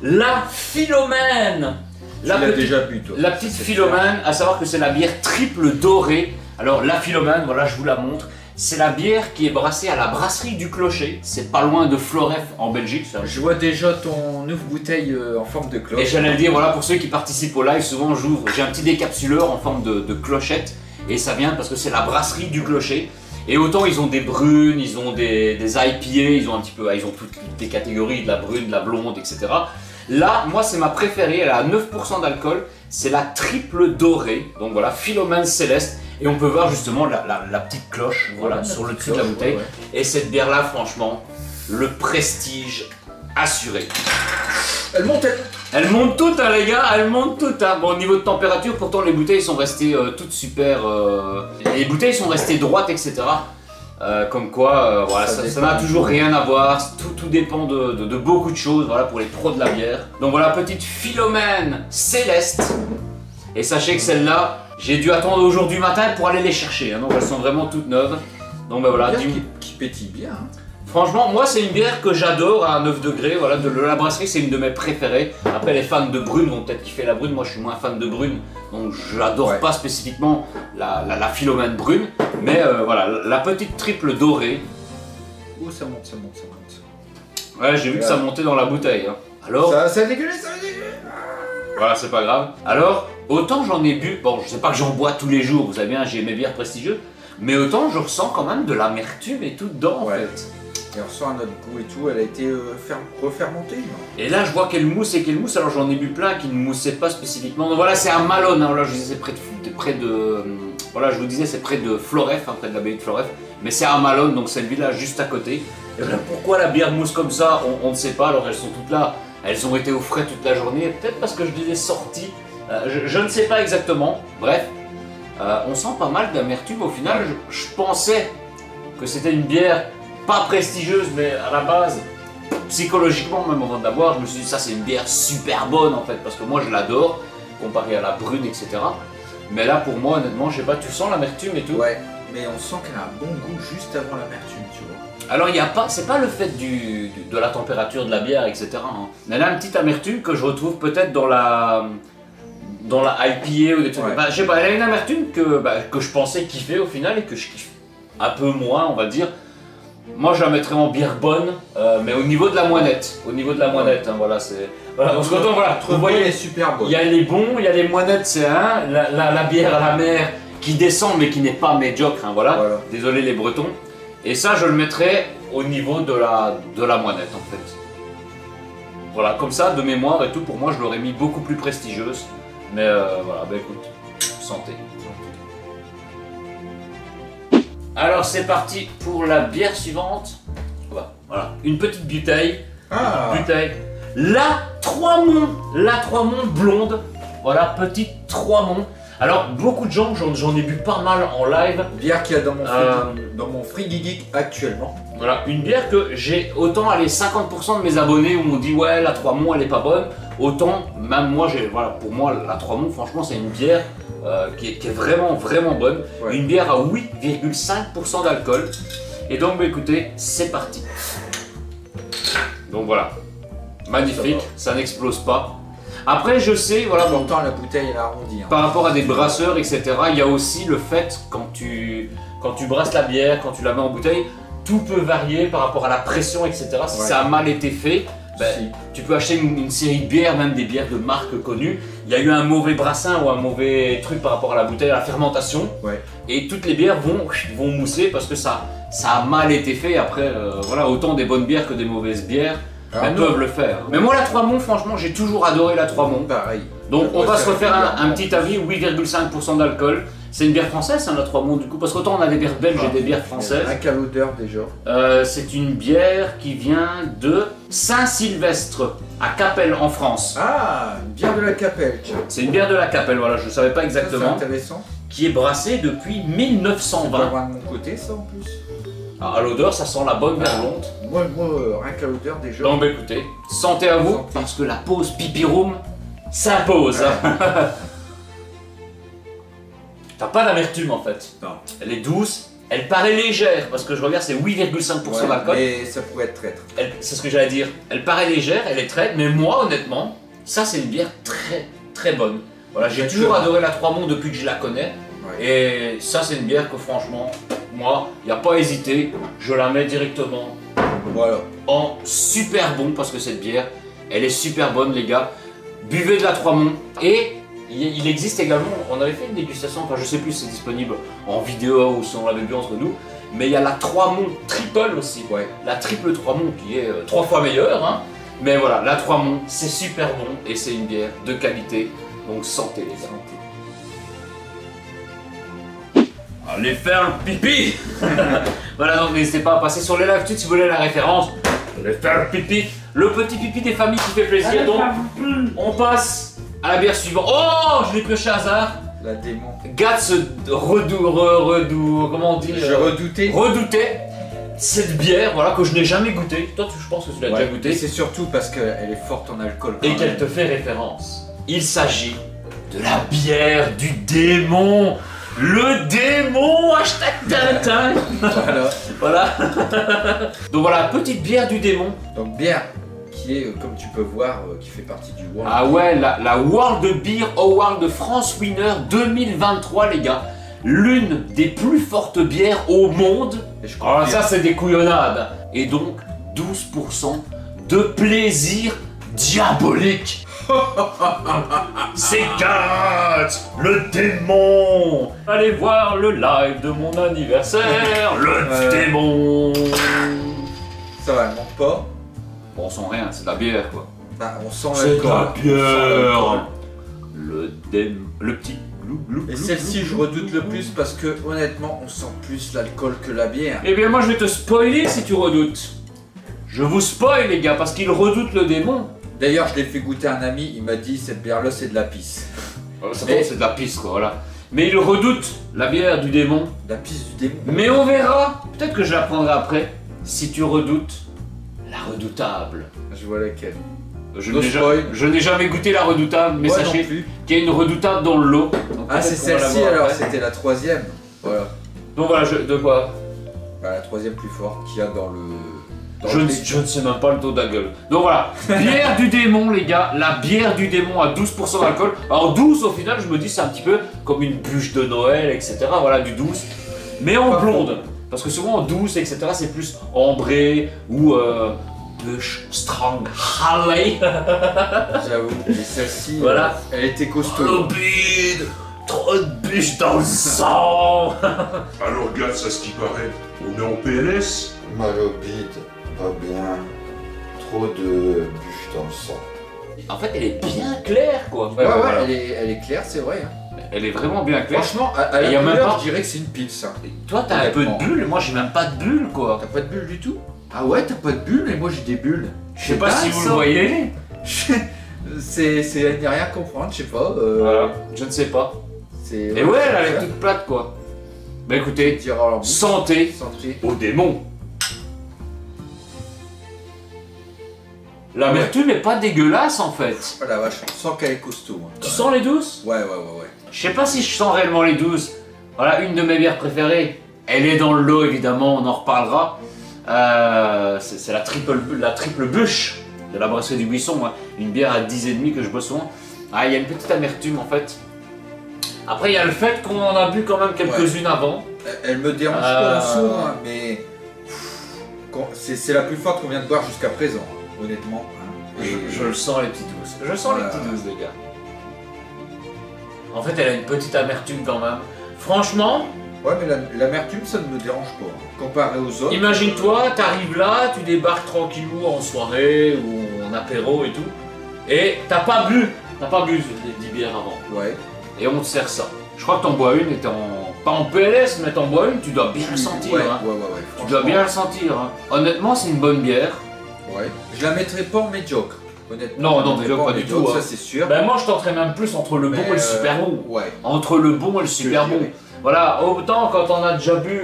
A: la Philomène.
C: Tu l'as déjà bu toi.
A: La petite
C: C'est
A: Philomène, à savoir que c'est la bière triple dorée. Alors la Philomène, voilà, je vous la montre. C'est la bière qui est brassée à la brasserie du Clocher. C'est pas loin de Floref en Belgique. Ça.
C: Je vois déjà ton ouvre bouteille en forme de cloche.
A: Et j'allais le dire, voilà, pour ceux qui participent au live, souvent j'ouvre, j'ai un petit décapsuleur en forme de clochette. Et ça vient parce que c'est la brasserie du Clocher. Et autant ils ont des brunes, ils ont des IPA, ils ont un petit peu, ils ont toutes les catégories, de la brune, de la blonde, etc. Là, moi c'est ma préférée, elle a 9% d'alcool. C'est la triple dorée. Donc voilà, Philomène Céleste. Et on peut voir justement la petite cloche, voilà, sur le dessus de la bouteille.
C: Ouais.
A: Et cette bière-là, franchement, le prestige assuré.
C: Elle monte,
A: Elle monte toutes, hein, les gars, elle monte toutes. Hein. Bon, au niveau de température, pourtant les bouteilles sont restées toutes super. Les bouteilles sont restées droites, etc. Comme quoi, voilà, ça n'a toujours rien à voir. Tout dépend de beaucoup de choses. Voilà, pour les pros de la bière. Donc voilà, petite Philomène Céleste. Et sachez que celle-là, j'ai dû attendre aujourd'hui matin pour aller les chercher. Hein. Donc elles sont vraiment toutes neuves. Donc ben voilà.
C: qui pétille bien. Hein.
A: Franchement, moi c'est une bière que j'adore à 9 degrés, voilà, de la brasserie c'est une de mes préférées. Après les fans de brune vont peut-être kiffer la brune, moi je suis moins fan de brune, donc j'adore
C: Ouais.
A: pas spécifiquement la Philomène brune. Mais voilà, la petite triple dorée,
C: Oh ça monte, ça monte, ça monte.
A: ouais j'ai vu que ça montait dans la bouteille. Hein. Alors,
C: Ça a dégueulé, ça a dégueulé.
A: voilà c'est pas grave. Alors, autant j'en ai bu, bon je sais pas que j'en bois tous les jours, vous savez bien j'ai mes bières prestigieuses, mais autant je ressens quand même de l'amertume et tout dedans
C: Ouais.
A: en fait.
C: Et on ressent un autre goût et tout, elle a été refermentée, non?
A: Et là, je vois qu'elle mousse et qu'elle mousse. Alors, j'en ai bu plein qui ne moussaient pas spécifiquement. Donc voilà, c'est un Malone. Hein. Là, je disais c'est près de voilà, je vous disais, c'est près de Floref, hein, près de l'abbaye de Floref. Mais c'est un Malone, donc c'est le village juste à côté. Et voilà, pourquoi la bière mousse comme ça, on ne sait pas. Alors, elles sont toutes là. Elles ont été au frais toute la journée. Peut-être parce que je les ai sorties. Je ne sais pas exactement. Bref, on sent pas mal d'amertume. Au final, je pensais que c'était une bière pas prestigieuse, mais à la base, psychologiquement, même avant de la boire, je me suis dit ça c'est une bière super bonne en fait, parce que moi je l'adore, comparé à la brune, etc. Mais là pour moi, honnêtement, je sais pas, tu sens l'amertume et tout.
C: Ouais, mais on sent qu'elle a un bon goût juste avant l'amertume, tu vois.
A: Alors il y a pas, c'est pas le fait de la température de la bière, etc. Hein. Mais elle a une petite amertume que je retrouve peut-être dans la IPA ou des trucs.
C: Ouais.
A: Bah, je sais pas, elle a une amertume que je pensais kiffer au final et que je kiffe un peu moins, on va dire. Moi je la mettrais en bière bonne, mais au niveau de la moinette. Au niveau de la moinette, hein, voilà, c'est. Voilà, parce qu'autant, voilà, vous voyez,
C: est super bonne.
A: il y a les bons, il y a les moinettes, c'est un, la bière à la mer qui descend mais qui n'est pas médiocre, hein, voilà. Désolé les Bretons. Et ça, je le mettrais au niveau de la moinette en fait. Voilà, comme ça, de mémoire et tout, pour moi, je l'aurais mis beaucoup plus prestigieuse. Mais voilà, bah écoute, santé. Alors c'est parti pour la bière suivante. Voilà, une petite bouteille.
C: Ah.
A: Bouteille. La Trois-Monts blonde. Voilà, petite Trois-Monts. Alors beaucoup de gens, j'en ai bu pas mal en live.
C: Bière qu'il y a dans mon Friggy Geek actuellement.
A: Voilà, une bière que j'ai autant, allez, 50% de mes abonnés m'ont dit ouais, la Trois-Monts elle est pas bonne. Autant, même moi, voilà, pour moi, la Trois-Monts, franchement, c'est une bière qui est vraiment, vraiment bonne. Ouais. Une bière à 8,5% d'alcool. Et donc, bah, écoutez, c'est parti. Donc voilà, magnifique, ça n'explose pas. Après, je sais, voilà,
C: pourtant la bouteille elle est arrondie. Hein.
A: Par rapport à des brasseurs, etc., il y a aussi le fait, quand tu brasses la bière, quand tu la mets en bouteille, tout peut varier par rapport à la pression, etc. Si ça a mal été fait, ben, tu peux acheter une série de bières, même des bières de marque connues. Il y a eu un mauvais brassin ou un mauvais truc par rapport à la bouteille, à la fermentation. Ouais. Et toutes les bières vont mousser parce que ça a mal été fait. Après, voilà, autant des bonnes bières que des mauvaises bières, elles peuvent le faire. Mais moi, la Trois-Monts, franchement, j'ai toujours adoré la Trois-Monts.
C: Pareil.
A: Donc, on va se refaire un petit avis, 8,5% d'alcool. C'est une bière française, hein, la Trois-Monts, du coup, parce qu'autant on a des bières belges et des bières françaises.
C: À quelle odeur déjà?
A: C'est une bière qui vient de Saint-Sylvestre, à Capelle, en France.
C: Ah, une bière de la Capelle, tiens.
A: C'est une bière de la Capelle, voilà, je ne savais pas exactement.
C: C'est intéressant.
A: Qui est brassée depuis 1920.
C: Ça va de mon côté, ça, en plus.
A: Alors, à l'odeur, ça sent la bonne bière blonde.
C: Moi, rien qu'à l'odeur, déjà.
A: Donc, bah, écoutez, santé à vous, santé. Parce que la pause pipi room s'impose. T'as pas d'amertume en fait. Non. Elle est douce, elle paraît légère parce que je regarde c'est 8,5% d'alcool.
C: Mais ça pourrait être traître.
A: C'est ce que j'allais dire. Elle paraît légère, elle est traître, mais moi honnêtement, ça c'est une bière très très bonne. Voilà, j'ai toujours adoré la Trois-Monts depuis que je la connais. Ouais. Et ça c'est une bière que franchement, moi, il n'y a pas hésité, je la mets directement en super bon parce que cette bière, elle est super bonne les gars. Buvez de la Trois-Monts et il existe également, on avait fait une dégustation, enfin je sais plus si c'est disponible en vidéo ou si on l'avait vu entre nous, mais il y a la Trois-Monts triple aussi, la triple Trois-Monts qui est 3 fois meilleure, hein. Mais voilà, la Trois-Monts c'est super bon et c'est une bière de qualité, donc santé les gars. Allez faire le pipi. Voilà, donc n'hésitez pas à passer sur les lives tout si vous voulez la référence. Allez faire le pipi, le petit pipi des familles qui fait plaisir, donc on passe à la bière suivante. Oh, je l'ai pioché hasard.
C: La démon.
A: Gats comment on dit?
C: Je redoutais.
A: Redoutais cette bière, voilà, que je n'ai jamais goûtée. Toi, je pense que tu l'as déjà goûtée.
C: C'est surtout parce qu'elle est forte en alcool.
A: Et qu'elle te fait référence. Il s'agit de la bière du démon. Le démon, hashtag Tintin. Voilà. Donc voilà, petite bière du démon.
C: Donc bière qui est, comme tu peux voir, qui fait partie du World.
A: Ah ouais, la World Beer Award de France Winner 2023 les gars. L'une des plus fortes bières au monde. Alors ça c'est des couillonnades. Et donc 12% de plaisir diabolique. C'est Gats, le démon. Allez voir le live de mon anniversaire, le démon.
C: Ça va, elle manque pas.
A: Bon, on sent rien, c'est de la bière quoi.
C: Bah, on sent
A: l'alcool. C'est de la bière. Le petit glou.
C: Et celle-ci je redoute le plus parce que honnêtement on sent plus l'alcool que la bière.
A: Eh bien moi je vais te spoiler si tu redoutes. Je vous spoil les gars parce qu'il redoute le démon.
C: D'ailleurs je l'ai fait goûter à un ami, il m'a dit cette bière là c'est de la pisse.
A: C'est de la pisse quoi, voilà. Mais il redoute la bière du démon.
C: La pisse du démon.
A: Mais on verra, peut-être que je la prendrai après, si tu redoutes la redoutable.
C: Je vois laquelle.
A: Je n'ai jamais goûté la redoutable, mais sachez qu'il y a une redoutable dans le lot.
C: Ah c'est celle-ci alors, c'était la troisième. Voilà.
A: Donc voilà, de quoi?
C: Bah, la troisième plus forte qu'il y a dans le...
A: Je ne sais même pas le taux de la gueule. Donc voilà, bière du démon les gars, la bière du démon à 12% d'alcool. Alors 12 au final je me dis c'est un petit peu comme une bûche de Noël, etc. Voilà du 12. Mais en blonde. Parce que souvent en douce, etc. c'est plus ambré ou Bush Strong Harley.
C: J'avoue, et celle-ci,
A: Voilà.
C: elle était costaud.
A: Trop de bide, trop de bûches dans le sang.
D: Alors regarde, ça ce qui paraît, on est en PLS.
E: Mal au bide, pas bien. Trop de bûches dans le sang.
A: En fait, elle est bien claire, quoi.
C: Ouais,
A: voilà.
C: elle est claire, c'est vrai. Hein.
A: Elle est vraiment bien claire.
C: Franchement, à
A: Et
C: la
A: y a même
C: couleur,
A: pas-
C: je dirais que c'est une pile, ça.
A: Toi, t'as un peu de
C: Honnêtement.
A: bulle, moi j'ai même pas de bulle, quoi.
C: T'as pas de bulles du tout? Ah ouais, t'as pas de bulles, et moi j'ai des bulles.
A: Je sais pas si vous le voyez.
C: C'est à n'y rien comprendre, je sais pas.
A: Voilà, je ne sais pas.
C: C'est.
A: Et ouais, elle est toute plate, quoi. Bah écoutez,
C: Dire à leur bouche.
A: santé
C: Santé.
A: au démon. L'amertume est pas dégueulasse en fait.
C: Oh la vache, on sent qu'elle est costaud. Hein.
A: Tu sens les douces?
C: Ouais.
A: Je sais pas si je sens réellement les douces. Voilà, une de mes bières préférées. Elle est dans le lot évidemment, on en reparlera. C'est la triple bûche de la brasserie du Buisson. Hein. Une bière à 10,5 que je bois souvent. Ah, il y a une petite amertume en fait. Après, il y a le fait qu'on en a bu quand même quelques-unes avant.
C: Elle me dérange pas en soi, hein, mais. C'est la plus forte qu'on vient de boire jusqu'à présent, hein, honnêtement. Hein. Et
A: Je le sens les petites douces. Je sens les petites douces, les gars. En fait, elle a une petite amertume quand même. Franchement,
C: Ouais, mais l'amertume, ça ne me dérange pas. Hein. Comparé aux autres.
A: imagine-toi, t'arrives là, tu débarques tranquillou en soirée ou en apéro et tout, et t'as pas bu les 10 bières avant.
C: Ouais.
A: Et on te sert ça. Je crois que t'en bois une et pas en PLS, mais t'en bois une, tu dois bien le sentir.
C: Ouais,
A: Hein.
C: ouais.
A: Tu dois bien le sentir. Hein. Honnêtement, c'est une bonne bière.
C: Ouais. Je la mettrais pas en médiocre, honnêtement.
A: Non, non,
C: Je la
A: médiocre,
C: mettrais
A: pas du
C: en médiocre,
A: tout, hein.
C: Ça, c'est sûr.
A: Ben moi, je tenterais même plus entre le bon
C: Mais,
A: et le super bon.
C: Ouais.
A: Entre le bon et le super
C: je
A: bon.
C: dirais.
A: Voilà, autant quand on a déjà bu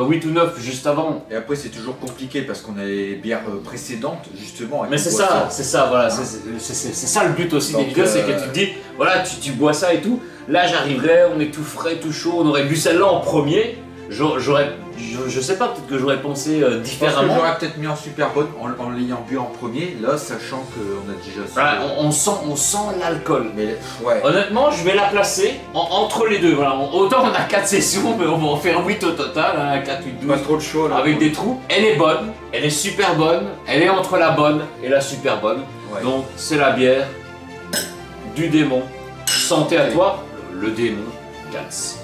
A: 8 ou 9 juste avant.
C: Et après, c'est toujours compliqué parce qu'on a les bières précédentes, justement. et
A: Mais
C: qu'on
A: c'est
C: boit
A: c'est ça, voilà,
C: Hein.
A: c'est ça le but aussi des
C: Donc,
A: vidéos, c'est que tu te dis, voilà, tu bois ça et tout, là j'arriverai, on est tout frais, tout chaud, on aurait bu celle-là en premier, je sais pas, peut-être que j'aurais pensé
C: Je pense que
A: différemment.
C: j'aurais peut-être mis en super bonne en l'ayant bu en premier, là, sachant qu'on a déjà su.
A: Voilà, on sent l'alcool.
C: Mais ouais.
A: Honnêtement, je vais la placer entre les deux. Voilà. Autant on a 4 sessions, mais on va en faire 8 au total, hein, 4, 8, 12.
C: Pas trop de chaud là.
A: Avec des trous. Elle est bonne, elle est super bonne, elle est entre la bonne et la super bonne.
C: Ouais.
A: Donc c'est la bière du démon. Santé à toi, le démon Gans.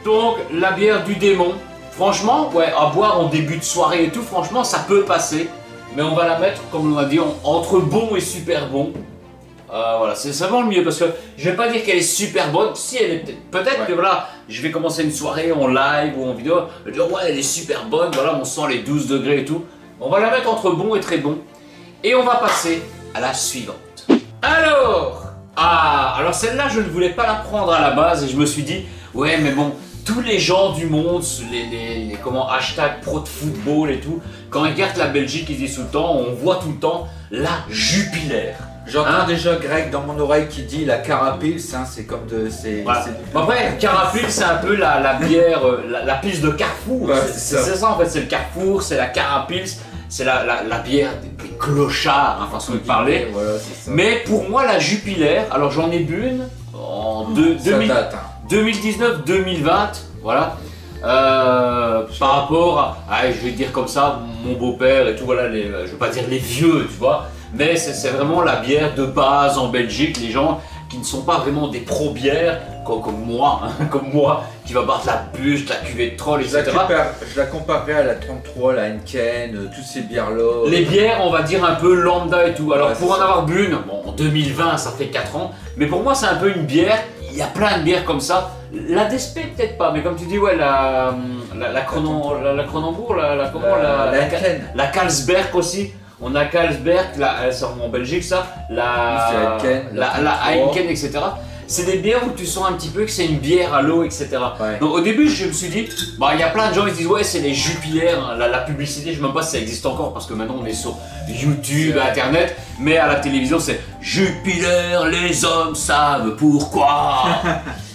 A: Donc la bière du démon, franchement, ouais, à boire en début de soirée et tout, franchement ça peut passer. Mais on va la mettre, comme on l'a dit, entre bon et super bon. Voilà, c'est vraiment le mieux parce que je vais pas dire qu'elle est super bonne. Si elle est peut-être
C: Ouais.
A: que voilà, je vais commencer une soirée en live ou en vidéo, je vais dire ouais, elle est super bonne, voilà, on sent les 12 degrés et tout. On va la mettre entre bon et très bon. Et on va passer à la suivante. Alors celle-là, je ne voulais pas la prendre à la base et je me suis dit, ouais, mais bon, tous les gens du monde, les comment, hashtag pro de football et tout, quand ils regardent la Belgique, ils disent tout le temps, on voit tout le temps la Jupiler.
C: J'entends
A: Hein
C: déjà Greg dans mon oreille qui dit la Carapils, hein, c'est comme de.
A: Voilà. Après, Carapils, c'est un peu la bière, la pils de Carrefour.
C: Ouais,
A: c'est ça en fait, c'est le Carrefour, c'est la Carapils, c'est la bière des clochards, hein, façon de parler.
C: Voilà, c'est ça.
A: Mais pour moi, la Jupiler, alors j'en ai bu une en
C: Ça date, hein.
A: 2019-2020, voilà. Par rapport à, je vais dire comme ça, mon beau-père et tout, voilà, je vais pas dire les vieux, tu vois, mais c'est vraiment la bière de base en Belgique, les gens qui ne sont pas vraiment des pro-bières, comme moi, hein, comme moi, qui va battre la bûche, la cuvée de troll, etc.
C: Je la comparerais à la 33, la Henken, toutes ces bières-là.
A: Les bières, on va dire un peu lambda et tout. Alors
C: Ouais,
A: pour
C: c'est
A: en
C: ça.
A: avoir bu une, bon, en 2020, ça fait 4 ans, mais pour moi c'est un peu une bière, il y a plein de bières comme ça. La Despé peut-être pas, mais comme tu dis, ouais, la Cronenbourg, comment,
C: la Henken.
A: la Carlsberg aussi. On a Carlsberg, c'est en Belgique ça,
C: Oui, c'est la Henken,
A: la Heineken, etc. C'est des bières où tu sens un petit peu que c'est une bière à l'eau, etc.
C: Ouais.
A: Donc au début, je me suis dit, bah il y a plein de gens qui se disent ouais c'est les Jupiler, hein, la publicité, je sais même pas si ça existe encore parce que maintenant on est sur YouTube, Internet, mais à la télévision c'est Jupiler, les hommes savent pourquoi.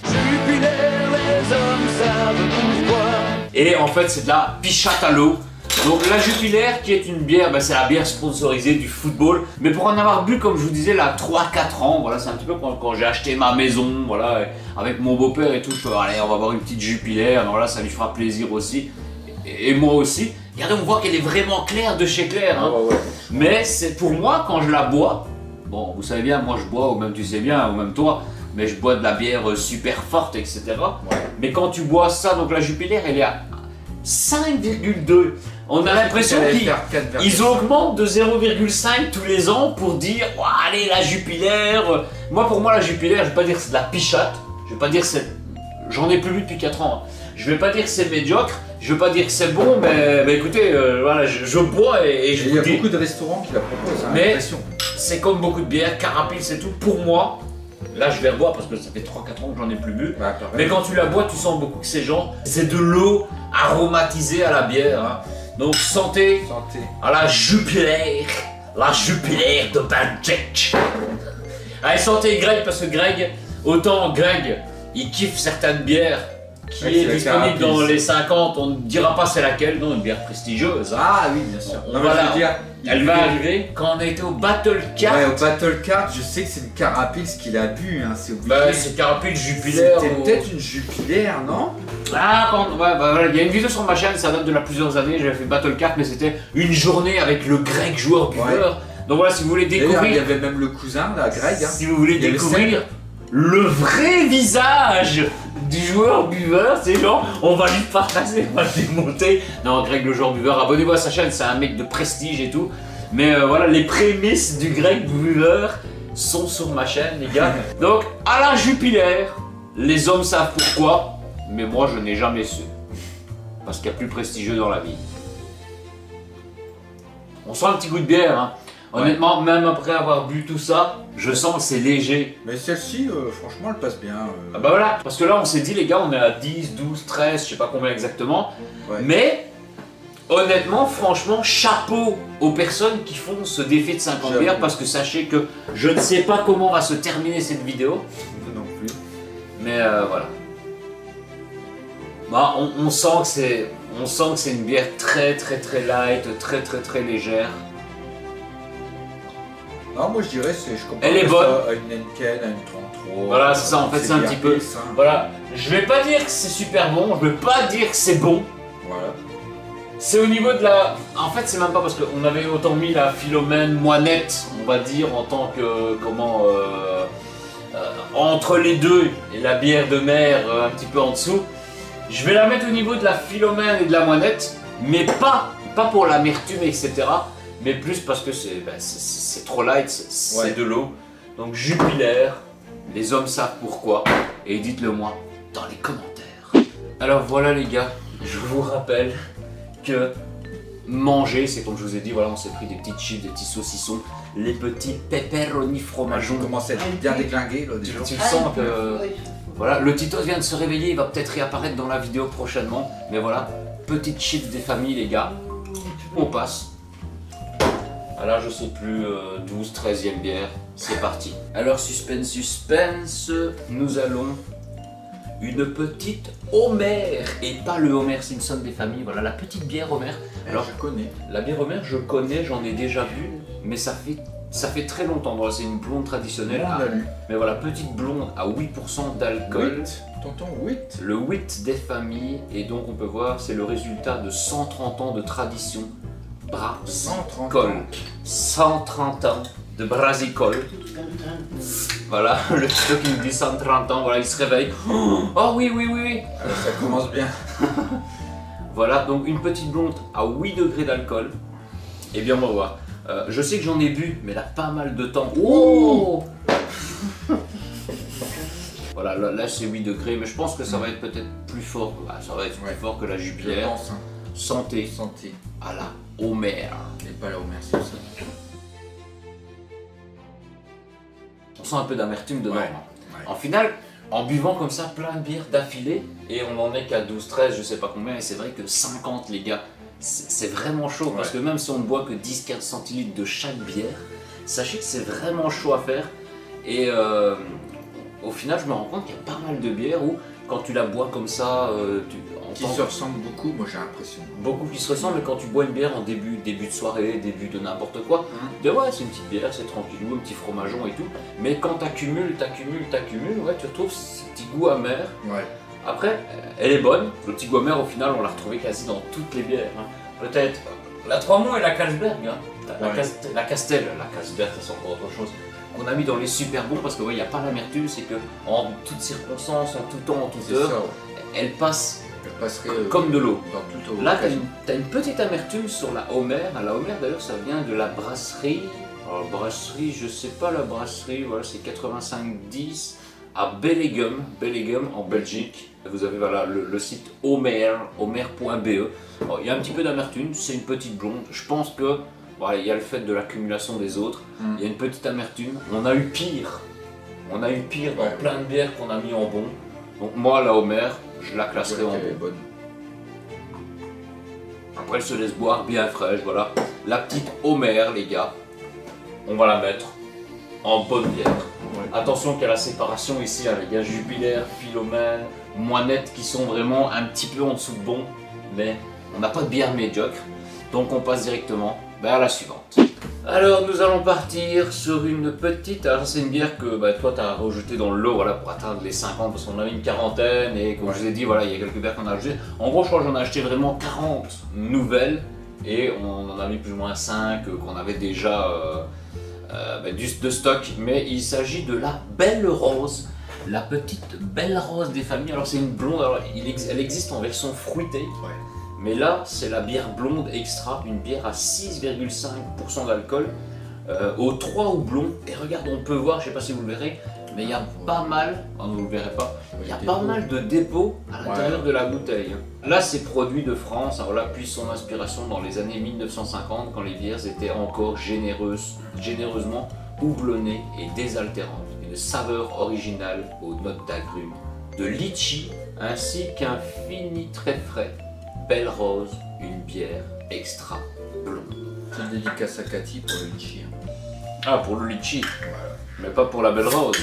A: Jupiler, les hommes savent pourquoi. Et en fait c'est de la pichate à l'eau. Donc la Jupiler qui est une bière, bah, c'est la bière sponsorisée du football. Mais pour en avoir bu, comme je vous disais, là 3-4 ans, voilà, c'est un petit peu quand j'ai acheté ma maison, voilà, avec mon beau-père et tout, je fais allez on va avoir une petite Jupiler, alors là ça lui fera plaisir aussi. et moi aussi. Regardez, on voit qu'elle est vraiment claire de chez Claire. Hein.
C: Ouais, ouais.
A: Mais c'est pour moi, quand je la bois, bon, vous savez bien, moi je bois, ou même tu sais bien, ou même toi, mais je bois de la bière super forte, etc.
C: Ouais.
A: Mais quand tu bois ça, donc la Jupiler, elle est à 5,2. On a l'impression qu'ils augmentent de 0,5 tous les ans pour dire oh, allez la Jupiler. Moi pour moi la Jupiler, je vais pas dire que c'est de la pichate, je vais pas dire que c'est. J'en ai plus bu depuis 4 ans. Je vais pas dire que c'est médiocre, je vais pas dire que c'est bon, mais écoutez, voilà, je bois et je
C: Il y a
A: vous dis.
C: beaucoup de restaurants qui la proposent, hein,
A: Mais
C: l'impression.
A: c'est comme beaucoup de bières, Carapils c'est tout. Pour moi, là je vais reboire parce que ça fait 3-4 ans que j'en ai plus bu.
C: Bah, pareil.
A: Mais quand tu la bois, tu sens beaucoup que c'est de l'eau aromatisée à la bière. Hein. Donc santé
C: Santé.
A: à la Jupiler de Bandjek. Allez, santé Greg, parce que Greg, autant Greg, il kiffe certaines bières qui
C: Ouais,
A: est
C: c'est
A: disponible
C: Carapils.
A: dans les 50, on ne dira pas c'est laquelle, non, une bière prestigieuse. Hein.
C: Ah oui, bien sûr. Non, mais
A: Voilà.
C: je veux dire,
A: Elle va arriver quand on a été au Battle Card.
C: Ouais, au Battle Card, je sais que c'est une Carapils qu'il a bu, hein, c'est obligé.
A: Bah, c'est Carapils Jupiler.
C: C'était
A: ou-
C: peut-être une Jupiler, non?
A: Ah, ouais, bah, voilà, il y a une vidéo sur ma chaîne, ça date de là plusieurs années, j'avais fait Battle Card, mais c'était une journée avec le Greg joueur buveur. Donc voilà, si vous voulez
C: D'ailleurs, il y
A: découvrir,
C: avait même le cousin, là, Greg. Hein.
A: si vous voulez
C: Il y avait
A: découvrir le vrai visage du joueur buveur, c'est genre, on va lui partager, on va le démonter. Non, Greg le joueur buveur, abonnez-vous à sa chaîne, c'est un mec de prestige et tout. Mais voilà, les prémices du Greg buveur sont sur ma chaîne, les gars. Donc, à la Jupiler, les hommes savent pourquoi, mais moi je n'ai jamais su. Parce qu'il y a plus prestigieux dans la vie. On sent un petit goût de bière, hein. Honnêtement, même après avoir bu tout ça, je sens que c'est léger.
C: Mais celle-ci, franchement, elle passe bien.
A: Ah bah voilà, parce que là on s'est dit les gars, on est à 10, 12, 13, je sais pas combien exactement.
C: Ouais.
A: Mais, honnêtement, franchement, chapeau aux personnes qui font ce défi de 50
C: J'avoue.
A: bières, parce que sachez que je ne sais pas comment va se terminer cette vidéo,
C: Vous non plus.
A: mais voilà. Bah, on sent que c'est une bière très light, très légère.
C: Non, moi je dirais, je compare
A: Elle est
C: ça
A: bonne.
C: à une Henken, à une 33.
A: Voilà, c'est ça, en fait, c'est un
C: bien
A: petit peu-
C: pisse, hein.
A: Voilà, je vais pas dire que c'est super bon, je vais pas dire que c'est bon.
C: Voilà.
A: C'est au niveau de la... En fait, c'est même pas parce qu'on avait autant mis la Philomène moinette, on va dire, en tant que... Comment... entre les deux et la bière de mer un petit peu en dessous. Je vais la mettre au niveau de la Philomène et de la moinette, mais pas pour l'amertume, etc. Mais plus parce que c'est trop light, c'est
C: Ouais.
A: de l'eau. Donc Jupiler, les hommes savent pourquoi, et dites-le moi dans les commentaires. Alors voilà les gars, je vous rappelle que manger, c'est comme je vous ai dit, voilà, on s'est pris des petites chips, des petits saucissons, les petits pepperoni
C: Je
A: fromageons.
C: commence à être bien déglingué là déjà.
A: Tu le sens que... Voilà, le Titos vient de se réveiller, il va peut-être réapparaître dans la vidéo prochainement. Mais voilà, petite chips des familles les gars, on passe. Ah là je sais plus, 12, 13e bière, c'est parti. Alors suspense, nous allons une petite Homer, et pas le Homer Simpson des familles, voilà la petite bière Homer.
C: Alors je connais.
A: La bière Homer je connais, j'en ai déjà bu, mais ça fait très longtemps, voilà, c'est une blonde traditionnelle.
C: On l'a lu.
A: Mais voilà, petite blonde à 8% d'alcool.
C: 8. Tonton 8.
A: Le 8 des familles, et donc on peut voir, c'est le résultat de 130 ans de tradition
C: 130
A: brassicole.
C: ans.
A: 130 ans de brassicole. Voilà, le petit qui me dit 130 ans, voilà, il se réveille. Oh oui, oui, oui, oui.
C: Ça commence bien.
A: Voilà, donc une petite blonde à 8 degrés d'alcool. Et bien, on va voir. Je sais que j'en ai bu, mais là, pas mal de temps. Oh voilà, là c'est 8 degrés, mais je pense que ça va être peut-être plus fort. Ah, ça va être plus fort que la
C: Je
A: Jupiler.
C: pense. Hein.
A: Santé
C: Santé.
A: à la Homer.
C: Et pas là au merci.
A: On sent un peu d'amertume dedans.
C: Ouais.
A: hein.
C: Ouais.
A: En final, en buvant comme ça plein de bières d'affilée, et on en est qu'à 12, 13, je sais pas combien, et c'est vrai que 50 les gars, c'est vraiment chaud, parce que même si on ne boit que 10-15 centilitres de chaque bière, sachez que c'est vraiment chaud à faire, et au final je me rends compte qu'il y a pas mal de bières où quand tu la bois comme ça,
C: Qui se ressemblent beaucoup, moi j'ai l'impression.
A: beaucoup qui se ressemblent, mais quand tu bois une bière en début de soirée, début de n'importe quoi, tu dis ouais c'est une petite bière, c'est tranquillou, un petit fromageon et tout, mais quand t'accumules, ouais tu retrouves ce petit goût amer.
C: Ouais.
A: Après, elle est bonne. Le petit Gommer, au final, on l'a retrouvé quasi dans toutes les bières. Hein. Peut-être la 3 mois et la Carlsberg. Hein. La Castel, la Carlsberg, c'est encore autre chose. Qu'on a mis dans les super bons parce qu'il n'y a pas l'amertume, c'est que en toutes circonstances, en tout temps, en toute heure, elle passe comme de l'eau. Là, tu as une petite amertume sur la Homer. La Homer, d'ailleurs, ça vient de la brasserie. Alors, brasserie, je sais pas la brasserie, voilà, c'est 8510 à Bellegum en Belgique. Vous avez voilà, le site Homer, homer.be. Il y a un petit peu d'amertume, c'est une petite blonde. Je pense que voilà, il y a le fait de l'accumulation des autres. Il y a une petite amertume. On a eu pire. On a eu pire dans plein de bières qu'on a mis en bon. Donc moi, la Homer, je la classerai en bon. Après, elle se laisse boire bien fraîche, voilà. La petite Homer, les gars, on va la mettre en bonne bière. Attention qu'il y a la séparation ici, hein, les gars, Jupiler, Philomène, Moinette qui sont vraiment un petit peu en dessous de bon, mais on n'a pas de bière médiocre, donc on passe directement à la suivante. Alors nous allons partir sur une petite, alors c'est une bière que toi tu as rejeté dans le lot voilà, pour atteindre les 50 parce qu'on avait une quarantaine et comme je vous ai dit voilà il y a quelques bières qu'on a acheté. En gros je crois que j'en ai acheté vraiment 40 nouvelles et on en a mis plus ou moins 5 qu'on avait déjà de stock, mais il s'agit de la Belle Rose, la petite Belle Rose des familles. Alors c'est une blonde, alors, elle existe en version fruitée. Mais là, c'est la bière blonde extra, une bière à 6,5% d'alcool, aux 3 houblons. Et regarde, on peut voir, je ne sais pas si vous le verrez, mais il y a pas mal, vous ne le verrez pas, il y a pas mal de dépôts à l'intérieur de la bouteille. Là, c'est produit de France, alors là, puis son inspiration dans les années 1950, quand les bières étaient encore généreusement houblonnées et désaltérantes. Une saveur originale aux notes d'agrumes, de litchi, ainsi qu'un fini très frais. Belle Rose, une bière extra blonde.
C: C'est une dédicace à Cathy pour le litchi.
A: Ah, pour le litchi, mais pas pour la Belle Rose.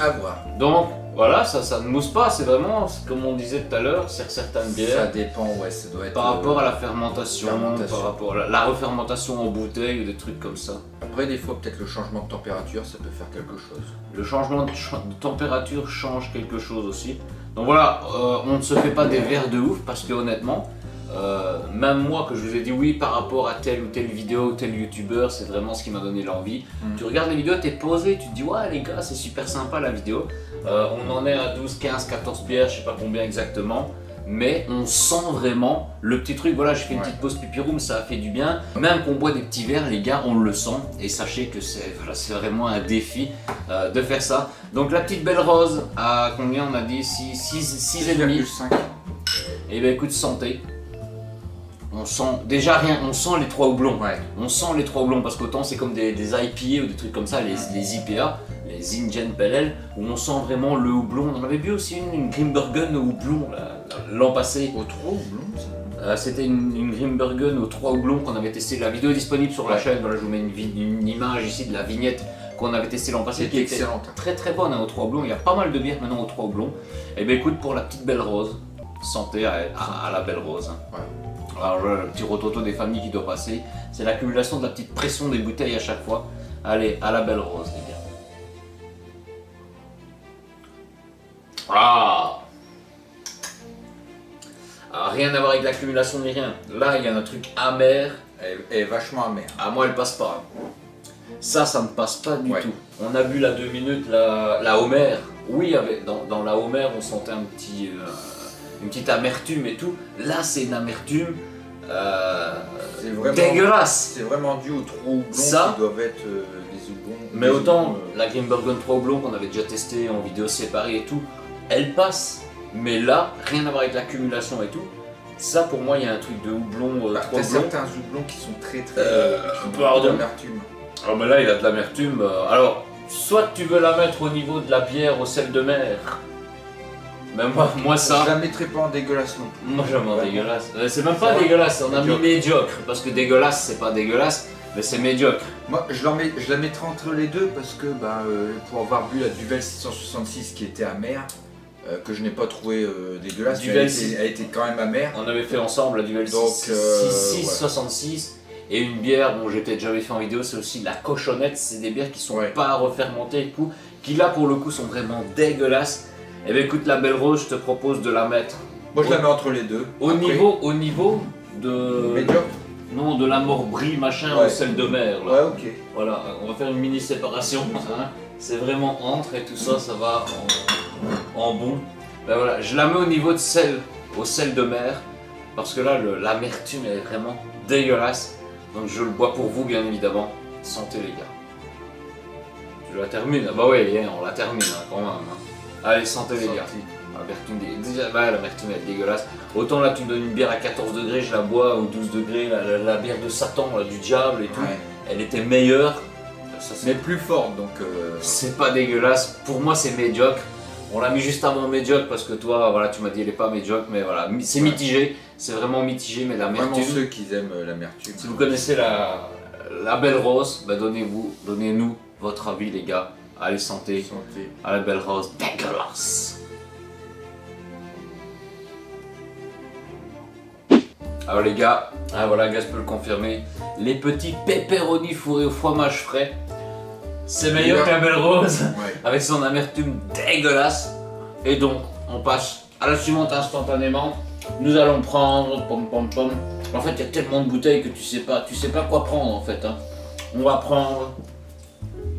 C: À voir.
A: Donc, voilà, ça ne mousse pas, c'est vraiment, comme on disait tout à l'heure, c'est certaines bières.
C: Ça dépend, ça doit être.
A: Par rapport à la fermentation, par rapport à la refermentation en bouteille ou des trucs comme ça.
C: Après, des fois, peut-être le changement de température, ça peut faire quelque chose.
A: Le changement de température change quelque chose aussi. Donc voilà, on ne se fait pas des verres de ouf parce que honnêtement, même moi que je vous ai dit oui par rapport à telle ou telle vidéo ou tel youtubeur, c'est vraiment ce qui m'a donné l'envie. Tu regardes les vidéos, t'es posé, tu te dis ouais les gars c'est super sympa la vidéo. On en est à 12, 15, 14 bières, je sais pas combien exactement. Mais on sent vraiment le petit truc, voilà j'ai fait une petite pause pipi room, ça a fait du bien. Même qu'on boit des petits verres les gars, on le sent. Et sachez que c'est vraiment un défi de faire ça. Donc la petite Belle Rose, à combien on a dit 6,5. Et bien écoute, santé. On sent déjà rien, on sent les 3 houblons. On sent les 3 houblons parce qu'autant c'est comme des IPA ou des trucs comme ça, les IPA, les Indian Pale Ale, où on sent vraiment le houblon. On en avait bu aussi une Grimbergen au houblon l'an passé.
C: Aux 3 houblons
A: c'était une Grimbergen aux 3 houblons qu'on avait testé. La vidéo est disponible sur la chaîne, voilà, je vous mets une image ici de la vignette qu'on avait testé l'an passé qui était excellente. Très très bonne aux 3 houblons. Il y a pas mal de bières maintenant aux 3 houblons. Et bien écoute, pour la petite Belle Rose, santé à la Belle Rose. Alors le petit rototo des familles qui doit passer, c'est l'accumulation de la petite pression des bouteilles à chaque fois. Allez, à la Belle Rose les gars. Rien à voir avec l'accumulation ni rien. Là il y a un truc amer.
C: Elle est vachement amère.
A: À moi elle passe pas. Ça ne passe pas du tout. On a bu la 2 minutes la Homer. Oui, dans la Homer on sentait une petite amertume et tout. Là c'est une amertume dégueulasse.
C: C'est vraiment dû aux 3 houblons qui doivent être des houblons.
A: Mais autant la Grimbergen 3 houblons qu'on avait déjà testé en vidéo séparée et tout, elle passe. Mais là, rien à voir avec l'accumulation et tout. Ça pour moi il y a un truc de houblon.
C: T'as certains houblons qui sont très
A: d'amertume. Alors mais là il a de l'amertume. Alors soit tu veux la mettre au niveau de la bière au sel de mer. Mais moi ça.
C: Je la mettrais pas en dégueulasse non plus.
A: Moi j'aime en dégueulasse. C'est même pas dégueulasse, on a mis médiocre. Parce que dégueulasse c'est pas dégueulasse, mais c'est médiocre.
C: Moi je la mettrais entre les deux parce que pour avoir bu la Duvel 666 qui était amère, que je n'ai pas trouvé dégueulasse, elle était quand même amère.
A: On avait fait ensemble la Duvel 666 et une bière, bon j'ai peut-être jamais fait en vidéo, c'est aussi la cochonnette, c'est des bières qui sont pas refermentées et tout, qui là pour le coup sont vraiment dégueulasses. Eh bien écoute, la Belle Rose, je te propose de la mettre
C: Moi, je la mets entre les deux.
A: au
C: Après,
A: niveau de...
C: médiocre.
A: Non, de la Morbrie, machin,
C: Ouais.
A: ou celle de mer. Là.
C: Ouais, ok.
A: Voilà, on va faire une mini séparation. Hein. C'est vraiment entre et tout ça, ça va en bon. Ben voilà, je la mets au niveau de au sel de mer, parce que là, l'amertume est vraiment dégueulasse. Donc je le bois pour vous, bien évidemment. Santé, les gars. Je la termine. Ah bah ouais, on la termine hein, quand même. Hein. Allez, santé, les gars. L'amertume, déjà, bah, l'amertume elle est dégueulasse. Autant là, tu me donnes une bière à 14 degrés, je la bois, ou 12 degrés, la bière de Satan, là, du diable et tout.
C: Ouais.
A: Elle était meilleure. Ça,
C: Mais plus forte, donc...
A: c'est pas dégueulasse. Pour moi, c'est médiocre. On l'a mis juste avant médiocre parce que toi, voilà, tu m'as dit elle est pas médiocre, mais voilà, c'est
C: Ouais.
A: mitigé. C'est vraiment mitigé, mais
C: Vraiment
A: l'amertume.
C: ceux qui aiment l'amertume.
A: Si vous connaissez la Belle Rose, bah donnez-nous votre avis, les gars. Allez, santé
C: Santé.
A: à la Belle Rose. Dégueulasse. Alors les gars, ah voilà, Gaz peut le confirmer, les petits pepperoni fourrés au fromage frais, c'est meilleur que la Belle Rose,
C: Ouais.
A: avec son amertume dégueulasse. Et donc, on passe à la suivante instantanément. Nous allons prendre, pom pom pom. En fait, il y a tellement de bouteilles que tu sais pas quoi prendre en fait. Hein. On va prendre,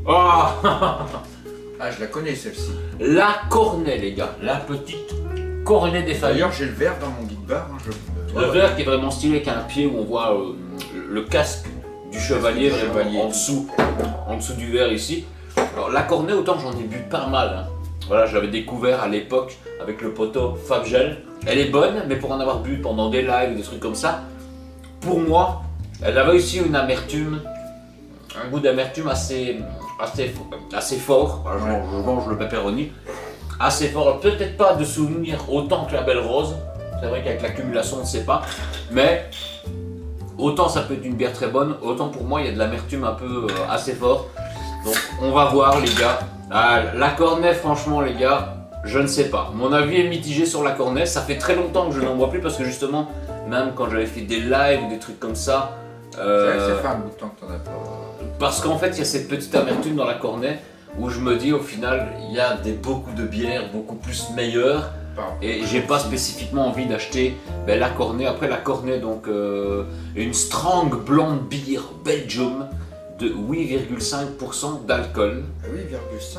A: oh
C: Ah, je la connais celle-ci.
A: la cornet, les gars, la petite cornet des familles.
C: D'ailleurs, j'ai le verre dans mon guide bar. Hein,
A: Le verre qui est vraiment stylé, avec un pied où on voit le casque du chevalier,
C: Du
A: vraiment
C: chevalier.
A: en dessous du verre ici. Alors la cornet, autant j'en ai bu pas mal. Hein. Voilà, je l'avais découvert à l'époque avec le poteau Fabgel. Elle est bonne, mais pour en avoir bu pendant des lives, des trucs comme ça, pour moi, elle avait aussi une amertume, un goût d'amertume assez fort. Voilà,
C: Ouais.
A: je mange le pepperoni, assez fort. Peut-être pas de souvenir autant que la Belle Rose. C'est vrai qu'avec l'accumulation, on ne sait pas. Mais autant ça peut être une bière très bonne, autant pour moi, il y a de l'amertume un peu assez fort. Donc, on va voir, les gars. Ah, la cornet, franchement, les gars, je ne sais pas. Mon avis est mitigé sur la cornet. Ça fait très longtemps que je n'en bois plus parce que justement, même quand j'avais fait des lives ou des trucs comme ça,
C: C'est vrai que ça fait un bout de temps que t'en as pas.
A: parce qu'en fait, il y a cette petite amertume dans la cornet où je me dis, au final, il y a beaucoup de bières beaucoup plus meilleures. Et j'ai pas spécifiquement envie d'acheter la cornet. Après la cornet, donc une strong blonde beer Belgium de 8,5% d'alcool.
C: 8,5.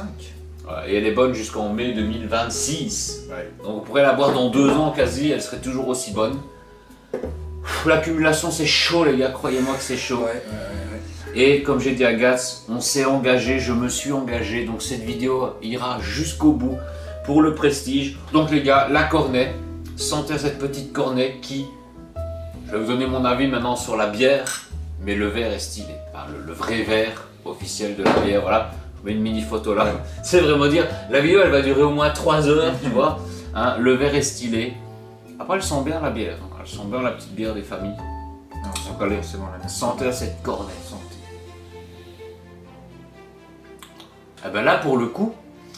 A: Voilà, et elle est bonne jusqu'en mai 2026.
C: Ouais.
A: Donc on pourrait la boire dans 2 ans quasi, elle serait toujours aussi bonne. L'accumulation c'est chaud les gars, croyez-moi que c'est chaud.
C: Ouais.
A: Et comme j'ai dit à Gats, on s'est engagé, je me suis engagé, donc cette vidéo ira jusqu'au bout pour le prestige. Donc les gars, la cornet, sentez cette petite cornet qui, je vais vous donner mon avis maintenant sur la bière, mais le verre est stylé, enfin, le vrai verre officiel de la bière, voilà. Je mets une mini photo là, c'est vraiment dire, la vidéo elle va durer au moins 3 heures, tu vois. Hein, le verre est stylé. Après elle sent bien la bière, hein. Elle sent bien la petite bière des familles.
C: Non,
A: Donc allez,
C: c'est bon la
A: sentez cette cornet.
C: santé.
A: Ah ben là pour le coup,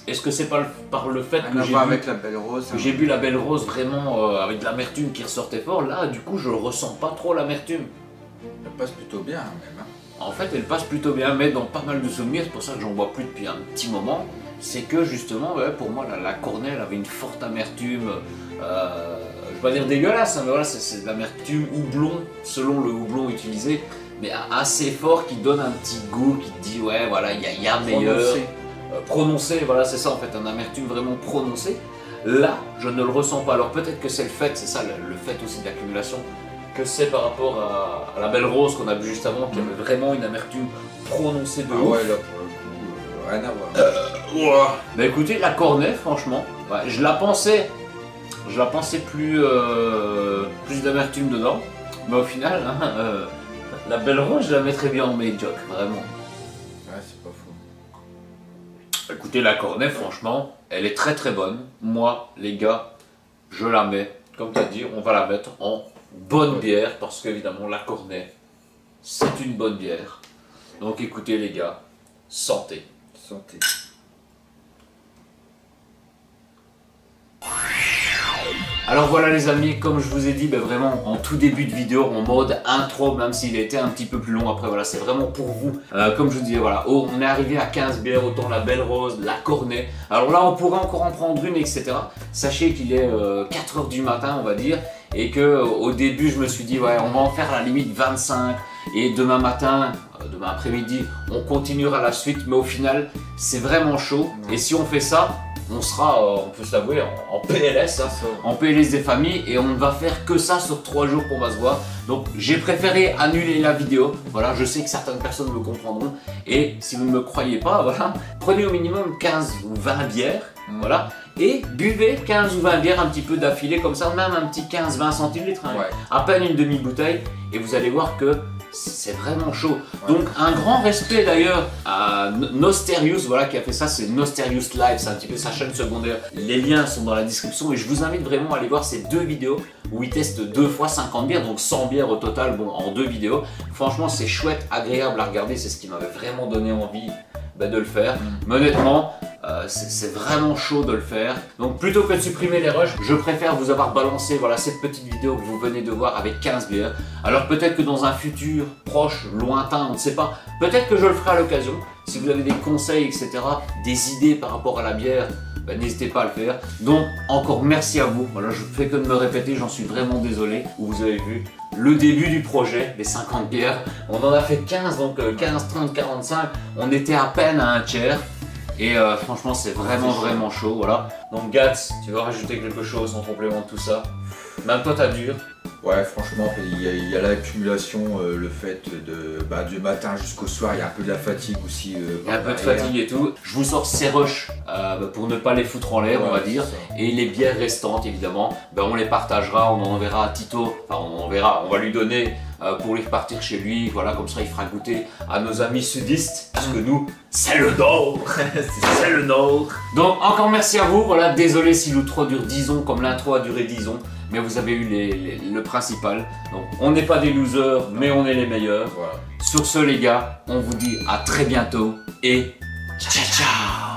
A: est-ce que c'est pas par le fait
C: Rien
A: que
C: à
A: j'ai
C: voir
A: bu,
C: avec la Belle Rose.
A: que j'ai bu la Belle Rose vraiment avec de l'amertume qui ressortait fort, là du coup je ressens pas trop l'amertume.
C: Ça passe plutôt bien même. Hein.
A: En fait elle passe plutôt bien, mais dans pas mal de souvenirs, c'est pour ça que j'en bois plus depuis un petit moment, c'est que justement ouais, pour moi la cornet elle avait une forte amertume, je vais pas dire dégueulasse, hein, mais voilà c'est de l'amertume houblon, selon le houblon utilisé, mais assez fort qui donne un petit goût, qui te dit ouais voilà il y a meilleur. Prononcé, voilà c'est ça en fait, un amertume vraiment prononcé. Là, je ne le ressens pas. Alors peut-être que c'est le fait, c'est ça le fait aussi de l'accumulation, que c'est par rapport à la Belle Rose qu'on a bu juste avant, qui avait vraiment une amertume prononcée de
C: Ah
A: ouf.
C: ouais, là pour le coup, rien à voir.
A: Bah écoutez, la cornet, franchement, ouais, je la pensais plus d'amertume dedans, mais au final, hein, la Belle Rose, je la mettrais bien en médiocre, vraiment.
C: Ouais, c'est pas faux.
A: Écoutez, la cornet, franchement, elle est très très bonne. Moi, les gars, je la mets, comme tu as dit, on va la mettre en bonne bière, parce qu'évidemment, la cornet, c'est une bonne bière. Donc écoutez, les gars, santé.
C: Santé.
A: Alors voilà les amis, comme je vous ai dit, vraiment en tout début de vidéo, en mode intro, même s'il était un petit peu plus long après, voilà, c'est vraiment pour vous. Comme je vous disais, voilà, on est arrivé à 15 bières, autant la Belle Rose, la Cornet. Alors là, on pourrait encore en prendre une, etc. Sachez qu'il est 4 h du matin, on va dire, et que au début, je me suis dit, ouais, on va en faire à la limite 25, et demain matin, demain après-midi, on continuera la suite, mais au final, c'est vraiment chaud. Et si on fait ça, on sera, on peut se l'avouer, en PLS, hein, en PLS des familles, et on ne va faire que ça sur 3 jours qu'on va se voir. Donc j'ai préféré annuler la vidéo, voilà, je sais que certaines personnes me comprendront, et si vous ne me croyez pas, voilà, prenez au minimum 15 ou 20 bières, voilà, et buvez 15 ou 20 bières un petit peu d'affilée comme ça, même un petit 15-20 centilitres, hein, à peine une demi-bouteille, et vous allez voir que c'est vraiment chaud. Donc un grand respect d'ailleurs à Nosterius, voilà, qui a fait ça, c'est Nosterius Live, c'est un petit peu sa chaîne secondaire. Les liens sont dans la description et je vous invite vraiment à aller voir ces 2 vidéos où il teste 2 fois 50 bières, donc 100 bières au total, bon, en 2 vidéos. Franchement c'est chouette, agréable à regarder, c'est ce qui m'avait vraiment donné envie de le faire. Mais honnêtement, c'est vraiment chaud de le faire. Donc plutôt que de supprimer les rushs, je préfère vous avoir balancé, voilà, cette petite vidéo que vous venez de voir avec 15 bières. Alors peut-être que dans un futur proche, lointain, on ne sait pas, peut-être que je le ferai à l'occasion. Si vous avez des conseils, etc., des idées par rapport à la bière, n'hésitez pas à le faire. Donc encore merci à vous. Voilà, je ne fais que de me répéter, j'en suis vraiment désolé. Vous avez vu le début du projet, les 50 bières. On en a fait 15, donc 15, 30, 45. On était à peine à un tiers. Et franchement, c'est vraiment chaud, voilà. Donc Gats, tu veux rajouter quelque chose en complément de tout ça? Même toi, t'as dur.
C: Ouais, franchement, il y a l'accumulation, le fait du matin jusqu'au soir, il y a un peu de la fatigue aussi.
A: Il y a un peu de fatigue et tout. Je vous sors ces rushs pour ne pas les foutre en l'air, on va dire. Et les bières restantes, évidemment, on les partagera, on en enverra à Tito. Enfin, on va lui donner pour lui repartir chez lui. Voilà, comme ça, il fera goûter à nos amis sudistes. Parce que nous, c'est le Nord. C'est le Nord. Donc, encore merci à vous. Voilà, désolé si l'outro dure 10 ans, comme l'intro a duré 10 ans. Mais vous avez eu le principal. Donc, on n'est pas des losers, mais on est les meilleurs. Voilà. Sur ce, les gars, on vous dit à très bientôt et ciao ciao.